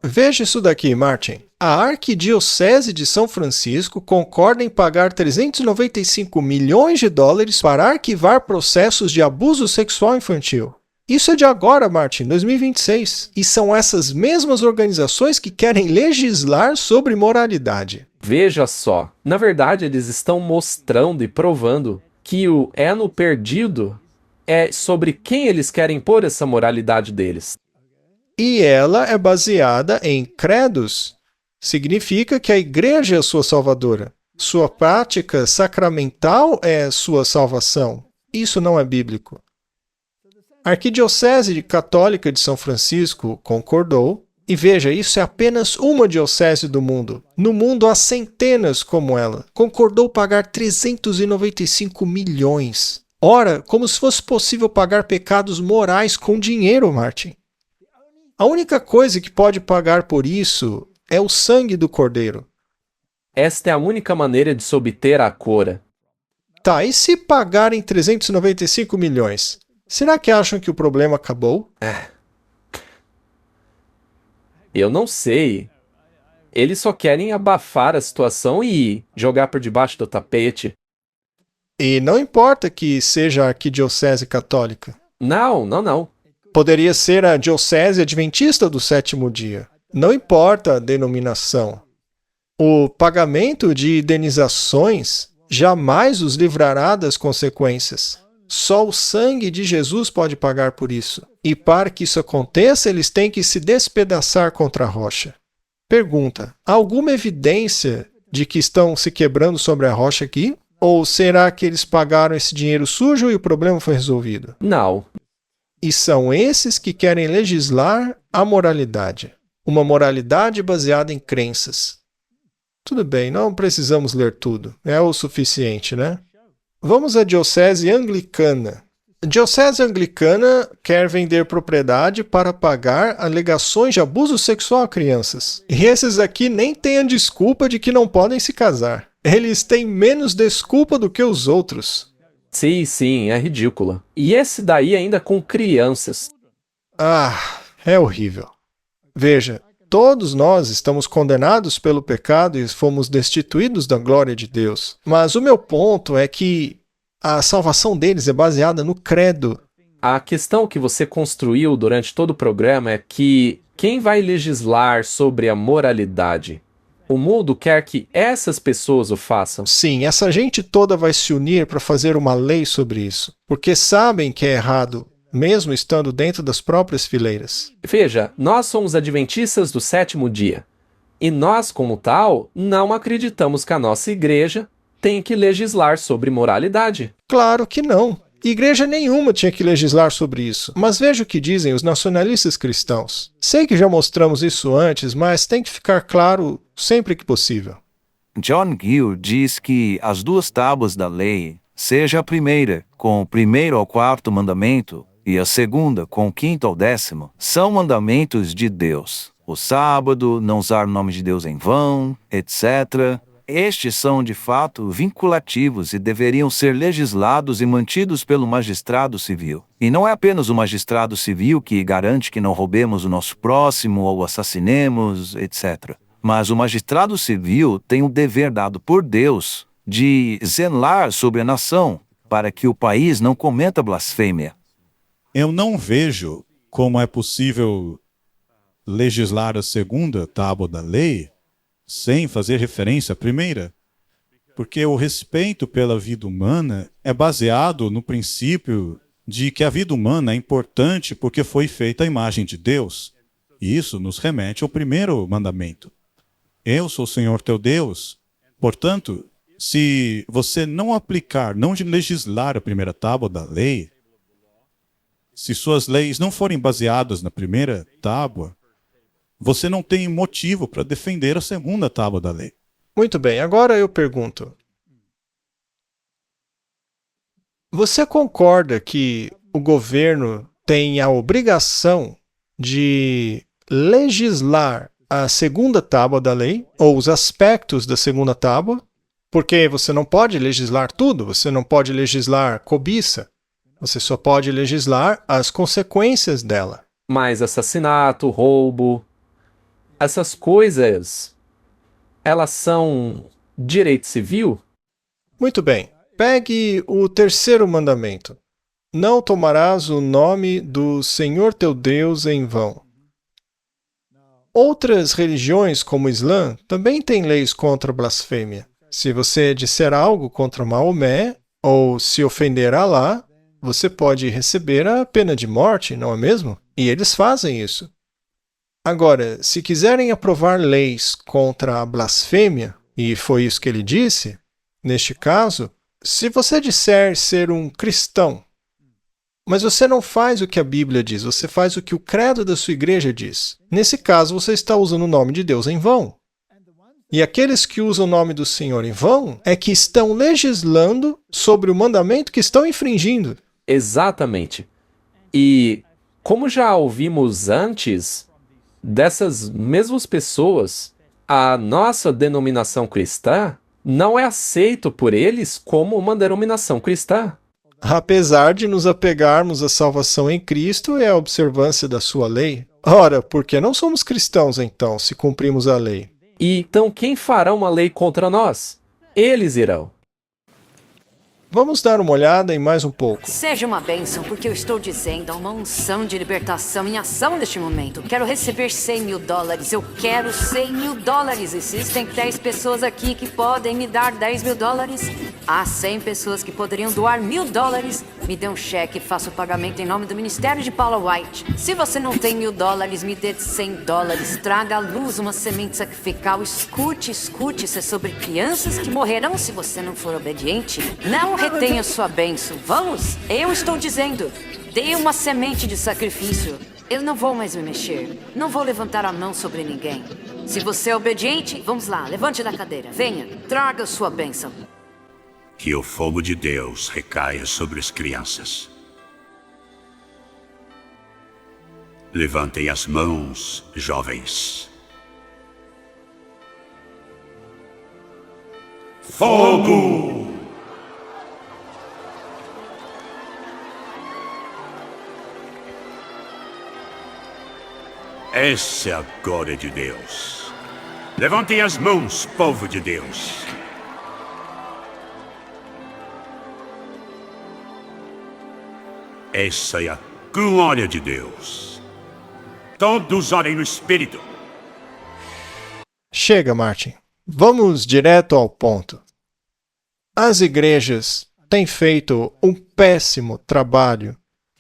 B: Veja isso daqui, Martin. A Arquidiocese de São Francisco concorda em pagar 395 milhões de dólares para arquivar processos de abuso sexual infantil. Isso é de agora, Martin, 2026. E são essas mesmas organizações que querem legislar sobre moralidade.
A: Veja só. Na verdade, eles estão mostrando e provando que o elo perdido é sobre quem eles querem pôr essa moralidade deles.
B: E ela é baseada em credos. Significa que a igreja é a sua salvadora. Sua prática sacramental é sua salvação. Isso não é bíblico. A Arquidiocese Católica de São Francisco concordou. E veja, isso é apenas uma diocese do mundo. No mundo há centenas como ela. Concordou pagar 395 milhões. Ora, como se fosse possível pagar pecados morais com dinheiro, Martin. A única coisa que pode pagar por isso é o sangue do cordeiro.
A: Esta é a única maneira de se obter a cura.
B: Tá, e se pagarem 395 milhões? Será que acham que o problema acabou?
A: Eu não sei. Eles só querem abafar a situação e jogar por debaixo do tapete.
B: E não importa que seja a Arquidiocese Católica.
A: Não.
B: Poderia ser a Diocese Adventista do Sétimo Dia. Não importa a denominação. O pagamento de indenizações jamais os livrará das consequências. Só o sangue de Jesus pode pagar por isso. E para que isso aconteça, eles têm que se despedaçar contra a rocha. Pergunta: há alguma evidência de que estão se quebrando sobre a rocha aqui? Ou será que eles pagaram esse dinheiro sujo e o problema foi resolvido?
A: Não.
B: E são esses que querem legislar a moralidade. Uma moralidade baseada em crenças. Tudo bem, não precisamos ler tudo. É o suficiente, né? Vamos à Diocese Anglicana. A Diocese Anglicana quer vender propriedade para pagar alegações de abuso sexual a crianças. E esses aqui nem têm a desculpa de que não podem se casar. Eles têm menos desculpa do que os outros.
A: Sim, é ridícula. E esse daí ainda com crianças.
B: Ah, é horrível. Veja, todos nós estamos condenados pelo pecado e fomos destituídos da glória de Deus. Mas o meu ponto é que a salvação deles é baseada no credo.
A: A questão que você construiu durante todo o programa é que quem vai legislar sobre a moralidade? O mundo quer que essas pessoas o façam.
B: Sim, essa gente toda vai se unir para fazer uma lei sobre isso, porque sabem que é errado, mesmo estando dentro das próprias fileiras.
A: Veja, nós somos adventistas do sétimo dia. E nós, como tal, não acreditamos que a nossa igreja tem que legislar sobre moralidade.
B: Claro que não. Igreja nenhuma tinha que legislar sobre isso. Mas veja o que dizem os nacionalistas cristãos. Sei que já mostramos isso antes, mas tem que ficar claro sempre que possível.
D: John Gill diz que as 2 tábuas da lei, seja a primeira com o 1º ao 4º mandamento e a segunda com o 5º ao 10º, são mandamentos de Deus. O sábado, não usar o nome de Deus em vão, etc. Estes são, de fato, vinculativos e deveriam ser legislados e mantidos pelo magistrado civil. E não é apenas o magistrado civil que garante que não roubemos o nosso próximo ou assassinemos, etc. Mas o magistrado civil tem o dever dado por Deus de zelar sobre a nação para que o país não cometa blasfêmia.
C: Eu não vejo como é possível legislar a segunda tábua da lei sem fazer referência à primeira, porque o respeito pela vida humana é baseado no princípio de que a vida humana é importante porque foi feita à imagem de Deus. E isso nos remete ao 1º mandamento. Eu sou o Senhor teu Deus. Portanto, se você não aplicar, não legislar a primeira tábua da lei, se suas leis não forem baseadas na primeira tábua, você não tem motivo para defender a segunda tábua da lei.
B: Muito bem, agora eu pergunto. Você concorda que o governo tem a obrigação de legislar a segunda tábua da lei, ou os aspectos da segunda tábua? Porque você não pode legislar tudo, você não pode legislar cobiça, você só pode legislar as consequências dela.
A: Mas assassinato, roubo, essas coisas, elas são direito civil?
B: Muito bem. Pegue o 3º mandamento. Não tomarás o nome do Senhor teu Deus em vão. Outras religiões, como o Islã, também têm leis contra a blasfêmia. Se você disser algo contra Maomé, ou se ofender a Alá, você pode receber a pena de morte, não é mesmo? E eles fazem isso. Agora, se quiserem aprovar leis contra a blasfêmia, e foi isso que ele disse, neste caso, se você disser ser um cristão, mas você não faz o que a Bíblia diz, você faz o que o credo da sua igreja diz. Nesse caso, você está usando o nome de Deus em vão. E aqueles que usam o nome do Senhor em vão é que estão legislando sobre o mandamento que estão infringindo.
A: Exatamente. E como já ouvimos antes, dessas mesmas pessoas, a nossa denominação cristã não é aceito por eles como uma denominação cristã.
B: Apesar de nos apegarmos à salvação em Cristo e à observância da sua lei. Ora, por que não somos cristãos então, se cumprimos a lei?
A: E então quem fará uma lei contra nós? Eles irão.
B: Vamos dar uma olhada em mais um pouco.
E: Seja uma bênção, porque eu estou dizendo, há uma unção de libertação em ação neste momento. Quero receber $100.000. Eu quero $100.000. Existem 10 pessoas aqui que podem me dar $10.000. Há 100 pessoas que poderiam doar $1.000. Me dê um cheque e faça o pagamento em nome do Ministério de Paula White. Se você não tem $1.000, me dê $100. Traga à luz uma semente sacrificial. Escute, isso é sobre crianças que morrerão se você não for obediente. Não retenha sua bênção. Vamos? Eu estou dizendo. Dê uma semente de sacrifício. Eu não vou mais me mexer. Não vou levantar a mão sobre ninguém. Se você é obediente, vamos lá. Levante da cadeira. Venha. Traga sua bênção.
F: Que o fogo de Deus recaia sobre as crianças. Levantem as mãos, jovens. Fogo! Essa é a glória de Deus. Levantem as mãos, povo de Deus. Essa é a glória de Deus. Todos orem no Espírito.
B: Chega, Martin. Vamos direto ao ponto. As igrejas têm feito um péssimo trabalho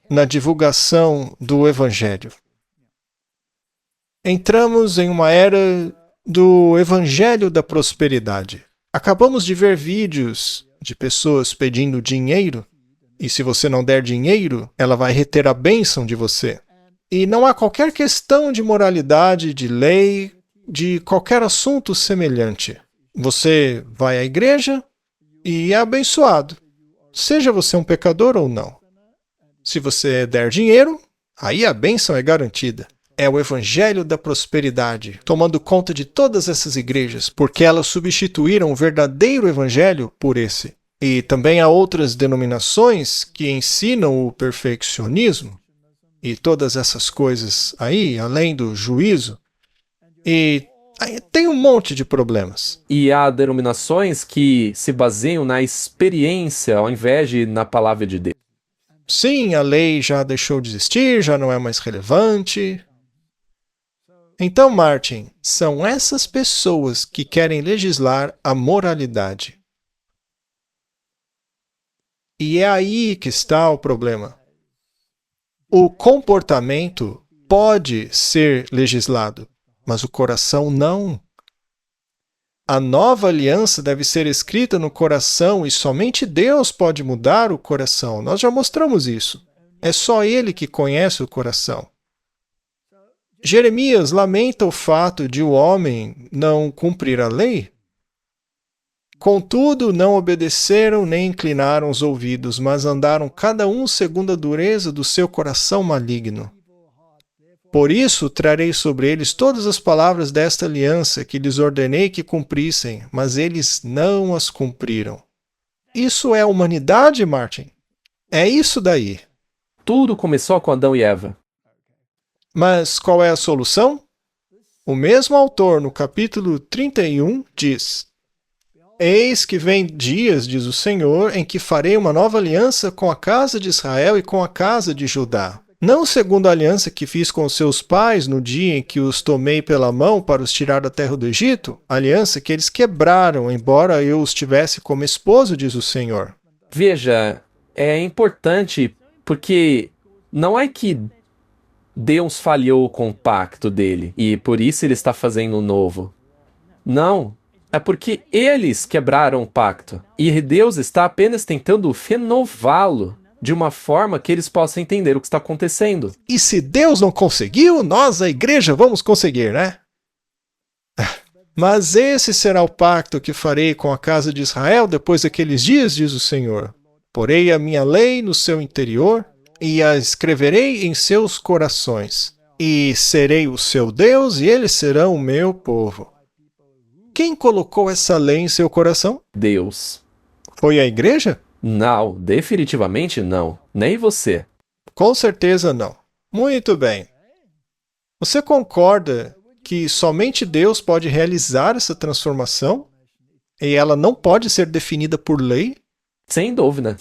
B: na divulgação do Evangelho. Entramos em uma era do Evangelho da prosperidade. Acabamos de ver vídeos de pessoas pedindo dinheiro, e se você não der dinheiro, ela vai reter a bênção de você. E não há qualquer questão de moralidade, de lei, de qualquer assunto semelhante. Você vai à igreja e é abençoado, seja você um pecador ou não. Se você der dinheiro, aí a bênção é garantida. É o evangelho da prosperidade, tomando conta de todas essas igrejas, porque elas substituíram o verdadeiro evangelho por esse. E também há outras denominações que ensinam o perfeccionismo e todas essas coisas aí, além do juízo. E aí tem um monte de problemas.
A: E há denominações que se baseiam na experiência ao invés de na palavra de Deus.
B: Sim, a lei já deixou de existir, já não é mais relevante. Então, Martin, são essas pessoas que querem legislar a moralidade. E é aí que está o problema. O comportamento pode ser legislado, mas o coração não. A nova aliança deve ser escrita no coração e somente Deus pode mudar o coração. Nós já mostramos isso. É só Ele que conhece o coração. Jeremias lamenta o fato de o homem não cumprir a lei. Contudo, não obedeceram nem inclinaram os ouvidos, mas andaram cada um segundo a dureza do seu coração maligno. Por isso, trarei sobre eles todas as palavras desta aliança que lhes ordenei que cumprissem, mas eles não as cumpriram. Isso é a humanidade, Martin? É isso daí.
A: Tudo começou com Adão e Eva.
B: Mas qual é a solução? O mesmo autor, no capítulo 31, diz: Eis que vem dias, diz o Senhor, em que farei uma nova aliança com a casa de Israel e com a casa de Judá. Não segundo a aliança que fiz com os seus pais no dia em que os tomei pela mão para os tirar da terra do Egito, aliança que eles quebraram, embora eu os tivesse como esposo, diz o Senhor.
A: Veja, é importante porque não é que Deus falhou com o pacto dele e por isso ele está fazendo um novo. Não, é porque eles quebraram o pacto e Deus está apenas tentando renová-lo de uma forma que eles possam entender o que está acontecendo.
B: E se Deus não conseguiu, nós, a igreja, vamos conseguir, né? Mas esse será o pacto que farei com a casa de Israel depois daqueles dias, diz o Senhor. Porei a minha lei no seu interior e a escreverei em seus corações. E serei o seu Deus e eles serão o meu povo. Quem colocou essa lei em seu coração?
A: Deus.
B: Foi a igreja?
A: Não, definitivamente não. Nem você.
B: Com certeza não. Muito bem. Você concorda que somente Deus pode realizar essa transformação? E ela não pode ser definida por lei?
A: Sem dúvida.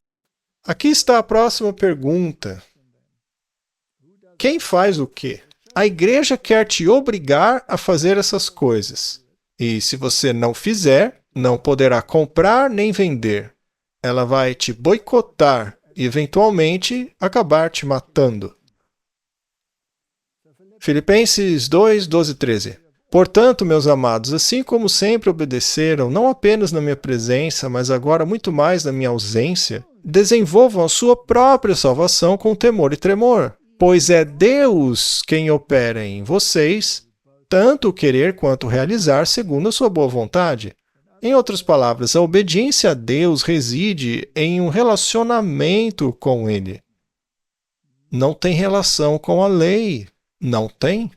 B: Aqui está a próxima pergunta. Quem faz o quê? A igreja quer te obrigar a fazer essas coisas. E se você não fizer, não poderá comprar nem vender. Ela vai te boicotar e, eventualmente, acabar te matando. Filipenses 2, 12 e 13. Portanto, meus amados, assim como sempre obedeceram, não apenas na minha presença, mas agora muito mais na minha ausência, desenvolvam a sua própria salvação com temor e tremor, pois é Deus quem opera em vocês, tanto o querer quanto o realizar segundo a sua boa vontade. Em outras palavras, a obediência a Deus reside em um relacionamento com Ele. Não tem relação com a lei. Não tem.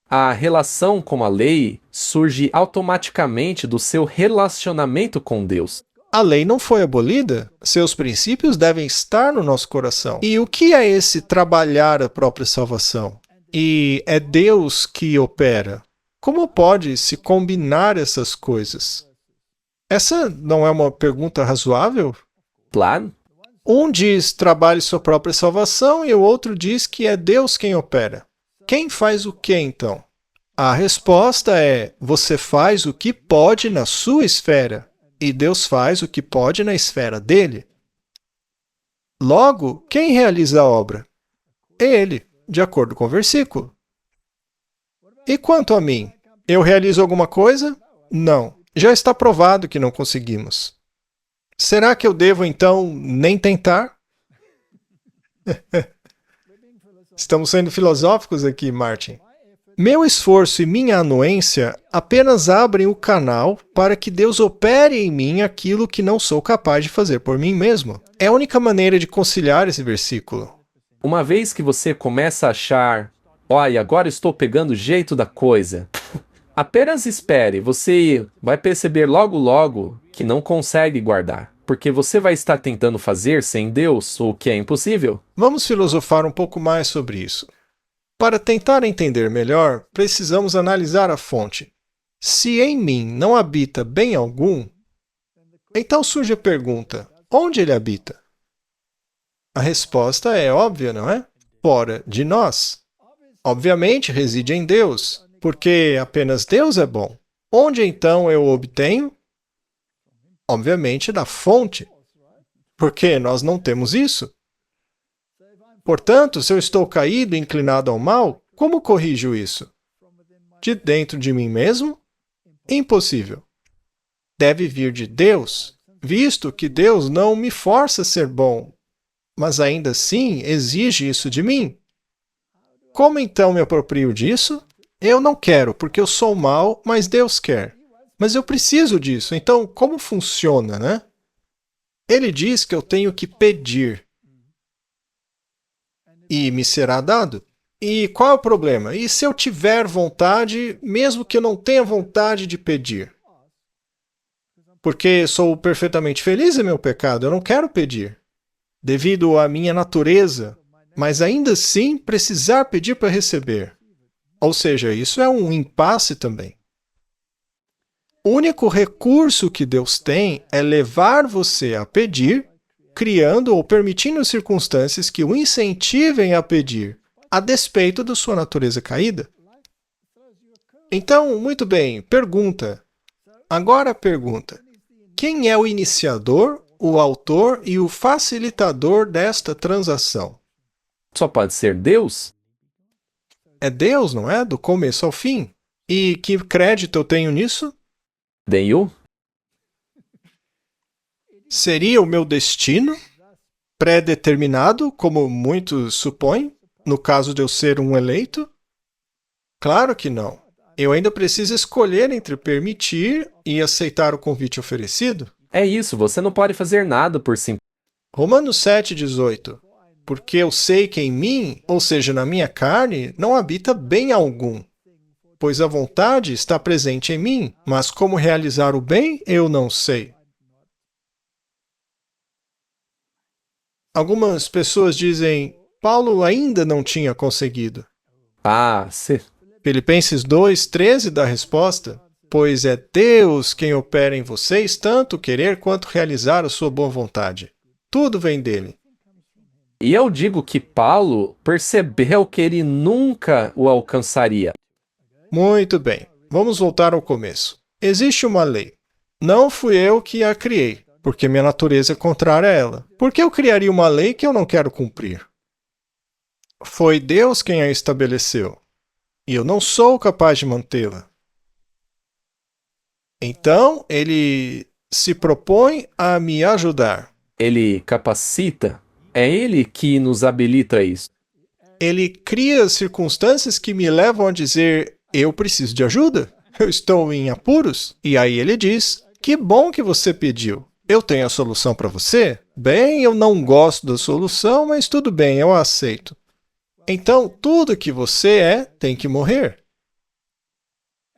A: A relação com a lei surge automaticamente do seu relacionamento com Deus.
B: A lei não foi abolida. Seus princípios devem estar no nosso coração. E o que é esse trabalhar a própria salvação? e é Deus que opera. Como pode se combinar essas coisas? Essa não é uma pergunta razoável?
A: Claro.
B: Um diz trabalhe sua própria salvação e o outro diz que é Deus quem opera. Quem faz o que então? A resposta é: você faz o que pode na sua esfera e Deus faz o que pode na esfera dele. Logo, quem realiza a obra? Ele, de acordo com o versículo. E quanto a mim? Eu realizo alguma coisa? Não. Já está provado que não conseguimos. Será que eu devo, então, nem tentar? Estamos sendo filosóficos aqui, Martin. Meu esforço e minha anuência apenas abrem o canal para que Deus opere em mim aquilo que não sou capaz de fazer por mim mesmo. É a única maneira de conciliar esse versículo.
A: Uma vez que você começa a achar, olha, agora estou pegando o jeito da coisa, apenas espere, você vai perceber logo logo que não consegue guardar, porque você vai estar tentando fazer sem Deus, o que é impossível.
B: Vamos filosofar um pouco mais sobre isso. Para tentar entender melhor, precisamos analisar a fonte. Se em mim não habita bem algum, então surge a pergunta: onde ele habita? A resposta é óbvia, não é? Fora de nós. Obviamente reside em Deus, porque apenas Deus é bom. Onde então eu o obtenho? Obviamente da fonte, porque nós não temos isso. Portanto, se eu estou caído e inclinado ao mal, como corrijo isso? De dentro de mim mesmo? Impossível. Deve vir de Deus, visto que Deus não me força a ser bom, mas ainda assim exige isso de mim. Como então me aproprio disso? Eu não quero, porque eu sou mau, mas Deus quer. Mas eu preciso disso, então como funciona, né? Ele diz que eu tenho que pedir. E me será dado. E qual é o problema? E se eu tiver vontade, mesmo que eu não tenha vontade de pedir? Porque sou perfeitamente feliz em meu pecado, eu não quero pedir. Devido à minha natureza, mas ainda assim precisar pedir para receber. Ou seja, isso é um impasse também. O único recurso que Deus tem é levar você a pedir, criando ou permitindo circunstâncias que o incentivem a pedir, a despeito da sua natureza caída. Então, muito bem, pergunta. Agora pergunta. Quem é o iniciador, o autor e o facilitador desta transação?
A: Só pode ser Deus?
B: É Deus, não é? Do começo ao fim. E que crédito eu tenho nisso?
A: Deu?
B: Seria o meu destino pré-determinado, como muitos supõem, no caso de eu ser um eleito? Claro que não. Eu ainda preciso escolher entre permitir e aceitar o convite oferecido.
A: É isso, você não pode fazer nada por si.
B: Romanos 7,18. Porque eu sei que em mim, ou seja, na minha carne, não habita bem algum. Pois a vontade está presente em mim, mas como realizar o bem, eu não sei. Algumas pessoas dizem, Paulo ainda não tinha conseguido.
A: Ah, se...
B: Filipenses 2,13 dá a resposta. Pois é Deus quem opera em vocês tanto querer quanto realizar a sua boa vontade. Tudo vem dele.
A: E eu digo que Paulo percebeu que ele nunca o alcançaria.
B: Muito bem. Vamos voltar ao começo. Existe uma lei. Não fui eu que a criei, porque minha natureza é contrária a ela. Por que eu criaria uma lei que eu não quero cumprir? Foi Deus quem a estabeleceu, e eu não sou capaz de mantê-la. Então, ele se propõe a me ajudar.
A: Ele capacita. É ele que nos habilita a isso.
B: Ele cria circunstâncias que me levam a dizer, eu preciso de ajuda, eu estou em apuros. E aí ele diz, que bom que você pediu. Eu tenho a solução para você? Bem, eu não gosto da solução, mas tudo bem, eu a aceito. Então, tudo que você é tem que morrer.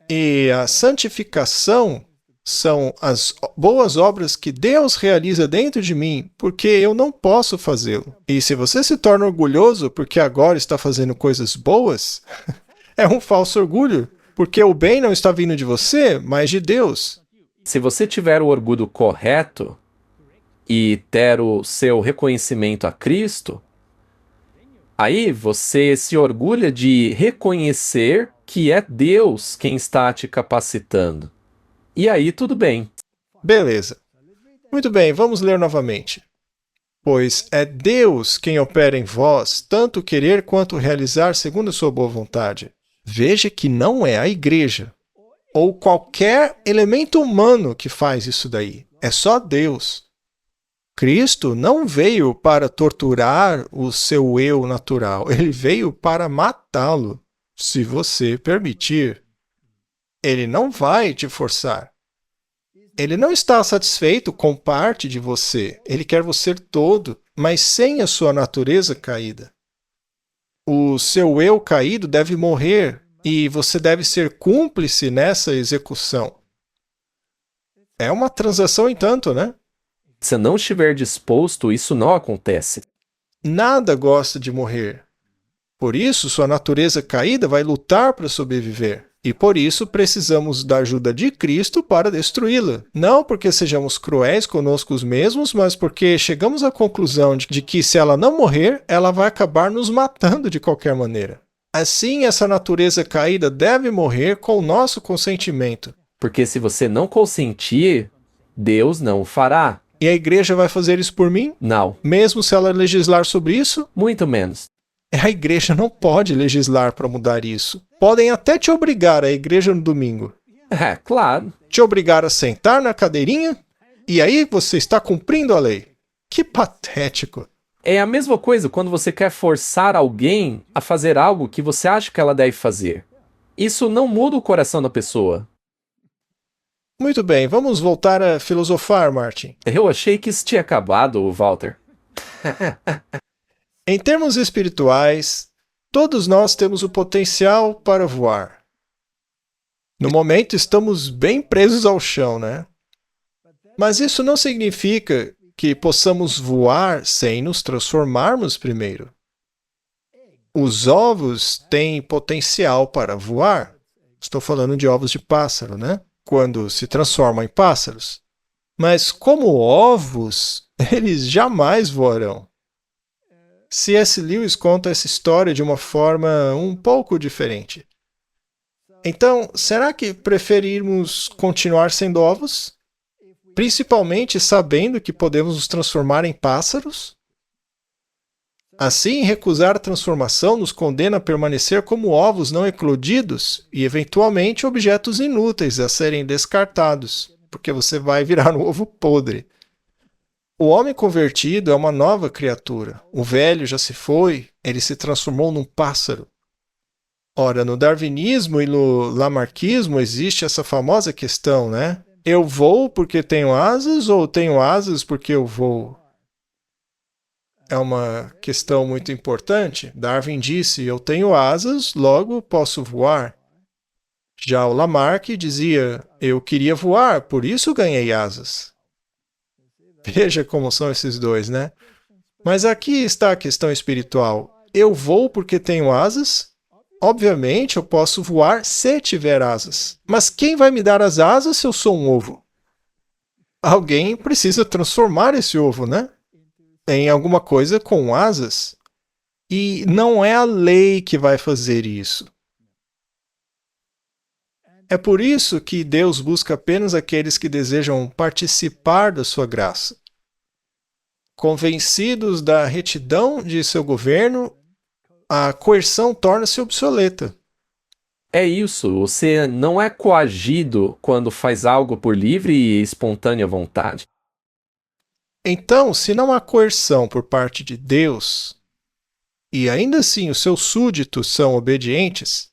B: E a santificação são as boas obras que Deus realiza dentro de mim, porque eu não posso fazê-lo. E se você se torna orgulhoso porque agora está fazendo coisas boas, é um falso orgulho, porque o bem não está vindo de você, mas de Deus.
A: Se você tiver o orgulho correto e ter o seu reconhecimento a Cristo, aí você se orgulha de reconhecer que é Deus quem está te capacitando. E aí tudo bem.
B: Beleza. Muito bem, vamos ler novamente. Pois é Deus quem opera em vós, tanto querer quanto realizar segundo a sua boa vontade. Veja que não é a igreja ou qualquer elemento humano que faz isso daí. É só Deus. Cristo não veio para torturar o seu eu natural. Ele veio para matá-lo, se você permitir. Ele não vai te forçar. Ele não está satisfeito com parte de você. Ele quer você todo, mas sem a sua natureza caída. O seu eu caído deve morrer e você deve ser cúmplice nessa execução. É uma transação em tanto, né?
A: Se não estiver disposto, isso não acontece.
B: Nada gosta de morrer. Por isso, sua natureza caída vai lutar para sobreviver. E por isso precisamos da ajuda de Cristo para destruí-la. Não porque sejamos cruéis conosco mesmos, mas porque chegamos à conclusão de que se ela não morrer, ela vai acabar nos matando de qualquer maneira. Assim, essa natureza caída deve morrer com o nosso consentimento.
A: Porque se você não consentir, Deus não o fará.
B: E a igreja vai fazer isso por mim?
A: Não,
B: Mesmo se ela legislar sobre isso?
A: muito menos.
B: A igreja não pode legislar para mudar isso. Podem até te obrigar à igreja no domingo.
A: É, claro.
B: Te obrigar a sentar na cadeirinha e aí você está cumprindo a lei. Que patético.
A: É a mesma coisa quando você quer forçar alguém a fazer algo que você acha que ela deve fazer. Isso não muda o coração da pessoa.
B: Muito bem, vamos voltar a filosofar, Martin.
A: Eu achei que isso tinha acabado, Walter.
B: Em termos espirituais, todos nós temos o potencial para voar. No momento estamos bem presos ao chão, né? Mas isso não significa que possamos voar sem nos transformarmos primeiro. Os ovos têm potencial para voar. Estou falando de ovos de pássaro, né? Quando se transformam em pássaros. Mas como ovos, eles jamais voarão. C.S. Lewis conta essa história de uma forma um pouco diferente. Então, será que preferimos continuar sendo ovos? Principalmente sabendo que podemos nos transformar em pássaros? Assim, recusar a transformação nos condena a permanecer como ovos não eclodidos e, eventualmente, objetos inúteis a serem descartados, porque você vai virar um ovo podre. O homem convertido é uma nova criatura. O velho já se foi, ele se transformou num pássaro. Ora, no darwinismo e no lamarckismo existe essa famosa questão, né? Eu voo porque tenho asas ou tenho asas porque eu voo? É uma questão muito importante. Darwin disse, eu tenho asas, logo posso voar. Já o Lamarck dizia, eu queria voar, por isso ganhei asas. Veja como são esses dois, né? Mas aqui está a questão espiritual. Eu vou porque tenho asas? Obviamente, eu posso voar se tiver asas. Mas quem vai me dar as asas se eu sou um ovo? Alguém precisa transformar esse ovo, né? Em alguma coisa com asas. E não é a lei que vai fazer isso. É por isso que Deus busca apenas aqueles que desejam participar da sua graça. Convencidos da retidão de seu governo, a coerção torna-se obsoleta.
A: É isso, você não é coagido quando faz algo por livre e espontânea vontade.
B: Então, se não há coerção por parte de Deus, e ainda assim os seus súditos são obedientes,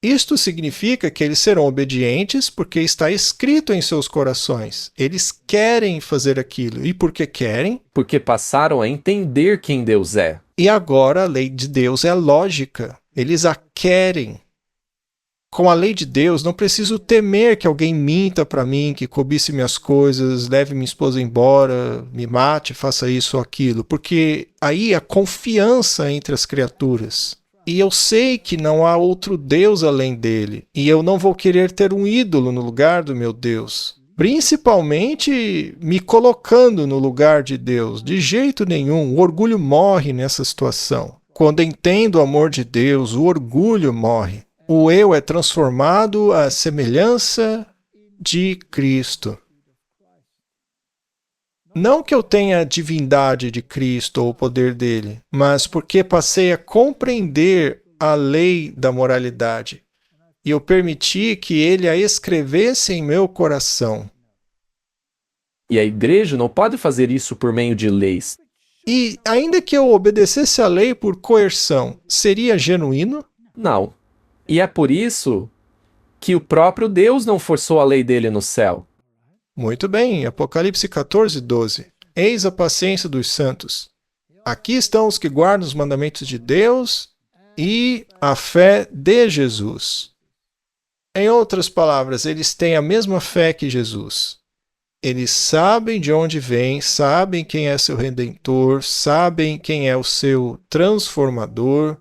B: isto significa que eles serão obedientes porque está escrito em seus corações. Eles querem fazer aquilo. E por que querem?
A: Porque passaram a entender quem Deus é.
B: E agora a lei de Deus é lógica. Eles a querem. com a lei de Deus, não preciso temer que alguém minta para mim, que cobice minhas coisas, leve minha esposa embora, me mate, faça isso ou aquilo, porque aí há confiança entre as criaturas. E eu sei que não há outro Deus além dele, e eu não vou querer ter um ídolo no lugar do meu Deus. Principalmente me colocando no lugar de Deus. De jeito nenhum, o orgulho morre nessa situação. Quando entendo o amor de Deus, o orgulho morre. O eu é transformado à semelhança de Cristo. Não que eu tenha a divindade de Cristo ou o poder dele, mas porque passei a compreender a lei da moralidade. E eu permiti que ele a escrevesse em meu coração.
A: E a igreja não pode fazer isso por meio de leis.
B: E ainda que eu obedecesse a lei por coerção, seria genuíno?
A: Não. E é por isso que o próprio Deus não forçou a lei dele no céu.
B: Muito bem, Apocalipse 14:12. Eis a paciência dos santos. Aqui estão os que guardam os mandamentos de Deus e a fé de Jesus. Em outras palavras, eles têm a mesma fé que Jesus. Eles sabem de onde vem, sabem quem é seu Redentor, sabem quem é o seu transformador,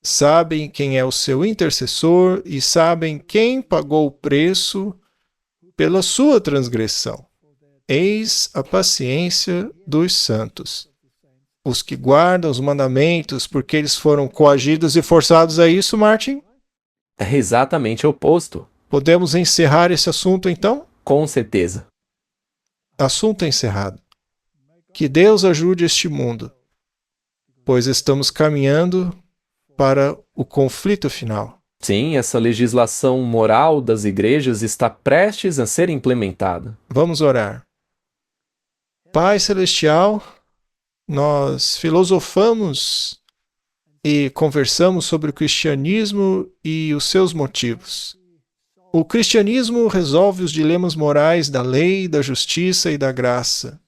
B: sabem quem é o seu intercessor e sabem quem pagou o preço pela sua transgressão. Eis a paciência dos santos. Os que guardam os mandamentos porque eles foram coagidos e forçados a isso, Martin?
A: É exatamente o oposto.
B: Podemos encerrar esse assunto então?
A: Com certeza.
B: Assunto encerrado. Que Deus ajude este mundo, pois estamos caminhando para o conflito final.
A: Sim, essa legislação moral das igrejas está prestes a ser implementada.
B: Vamos orar. Pai Celestial, nós filosofamos e conversamos sobre o cristianismo e os seus motivos. O cristianismo resolve os dilemas morais da lei, da justiça e da graça.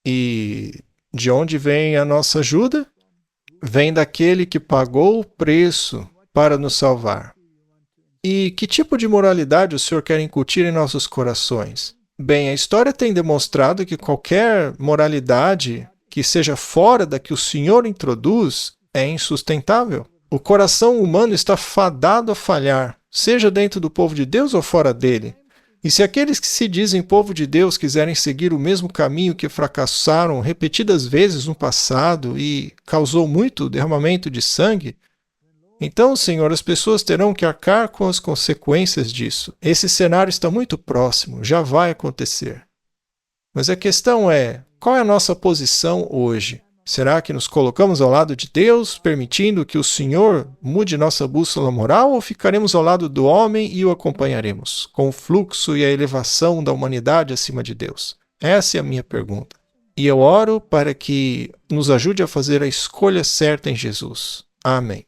B: E de onde vem a nossa ajuda? Vem daquele que pagou o preço para nos salvar. E que tipo de moralidade o Senhor quer incutir em nossos corações? Bem, a história tem demonstrado que qualquer moralidade que seja fora da que o Senhor introduz é insustentável. O coração humano está fadado a falhar, seja dentro do povo de Deus ou fora dele. E se aqueles que se dizem povo de Deus quiserem seguir o mesmo caminho que fracassaram repetidas vezes no passado e causou muito derramamento de sangue, então, Senhor, as pessoas terão que arcar com as consequências disso. Esse cenário está muito próximo, já vai acontecer. Mas a questão é, qual é a nossa posição hoje? Será que nos colocamos ao lado de Deus, permitindo que o Senhor mude nossa bússola moral, ou ficaremos ao lado do homem e o acompanharemos, com o fluxo e a elevação da humanidade acima de Deus? Essa é a minha pergunta. E eu oro para que nos ajude a fazer a escolha certa em Jesus. Amém.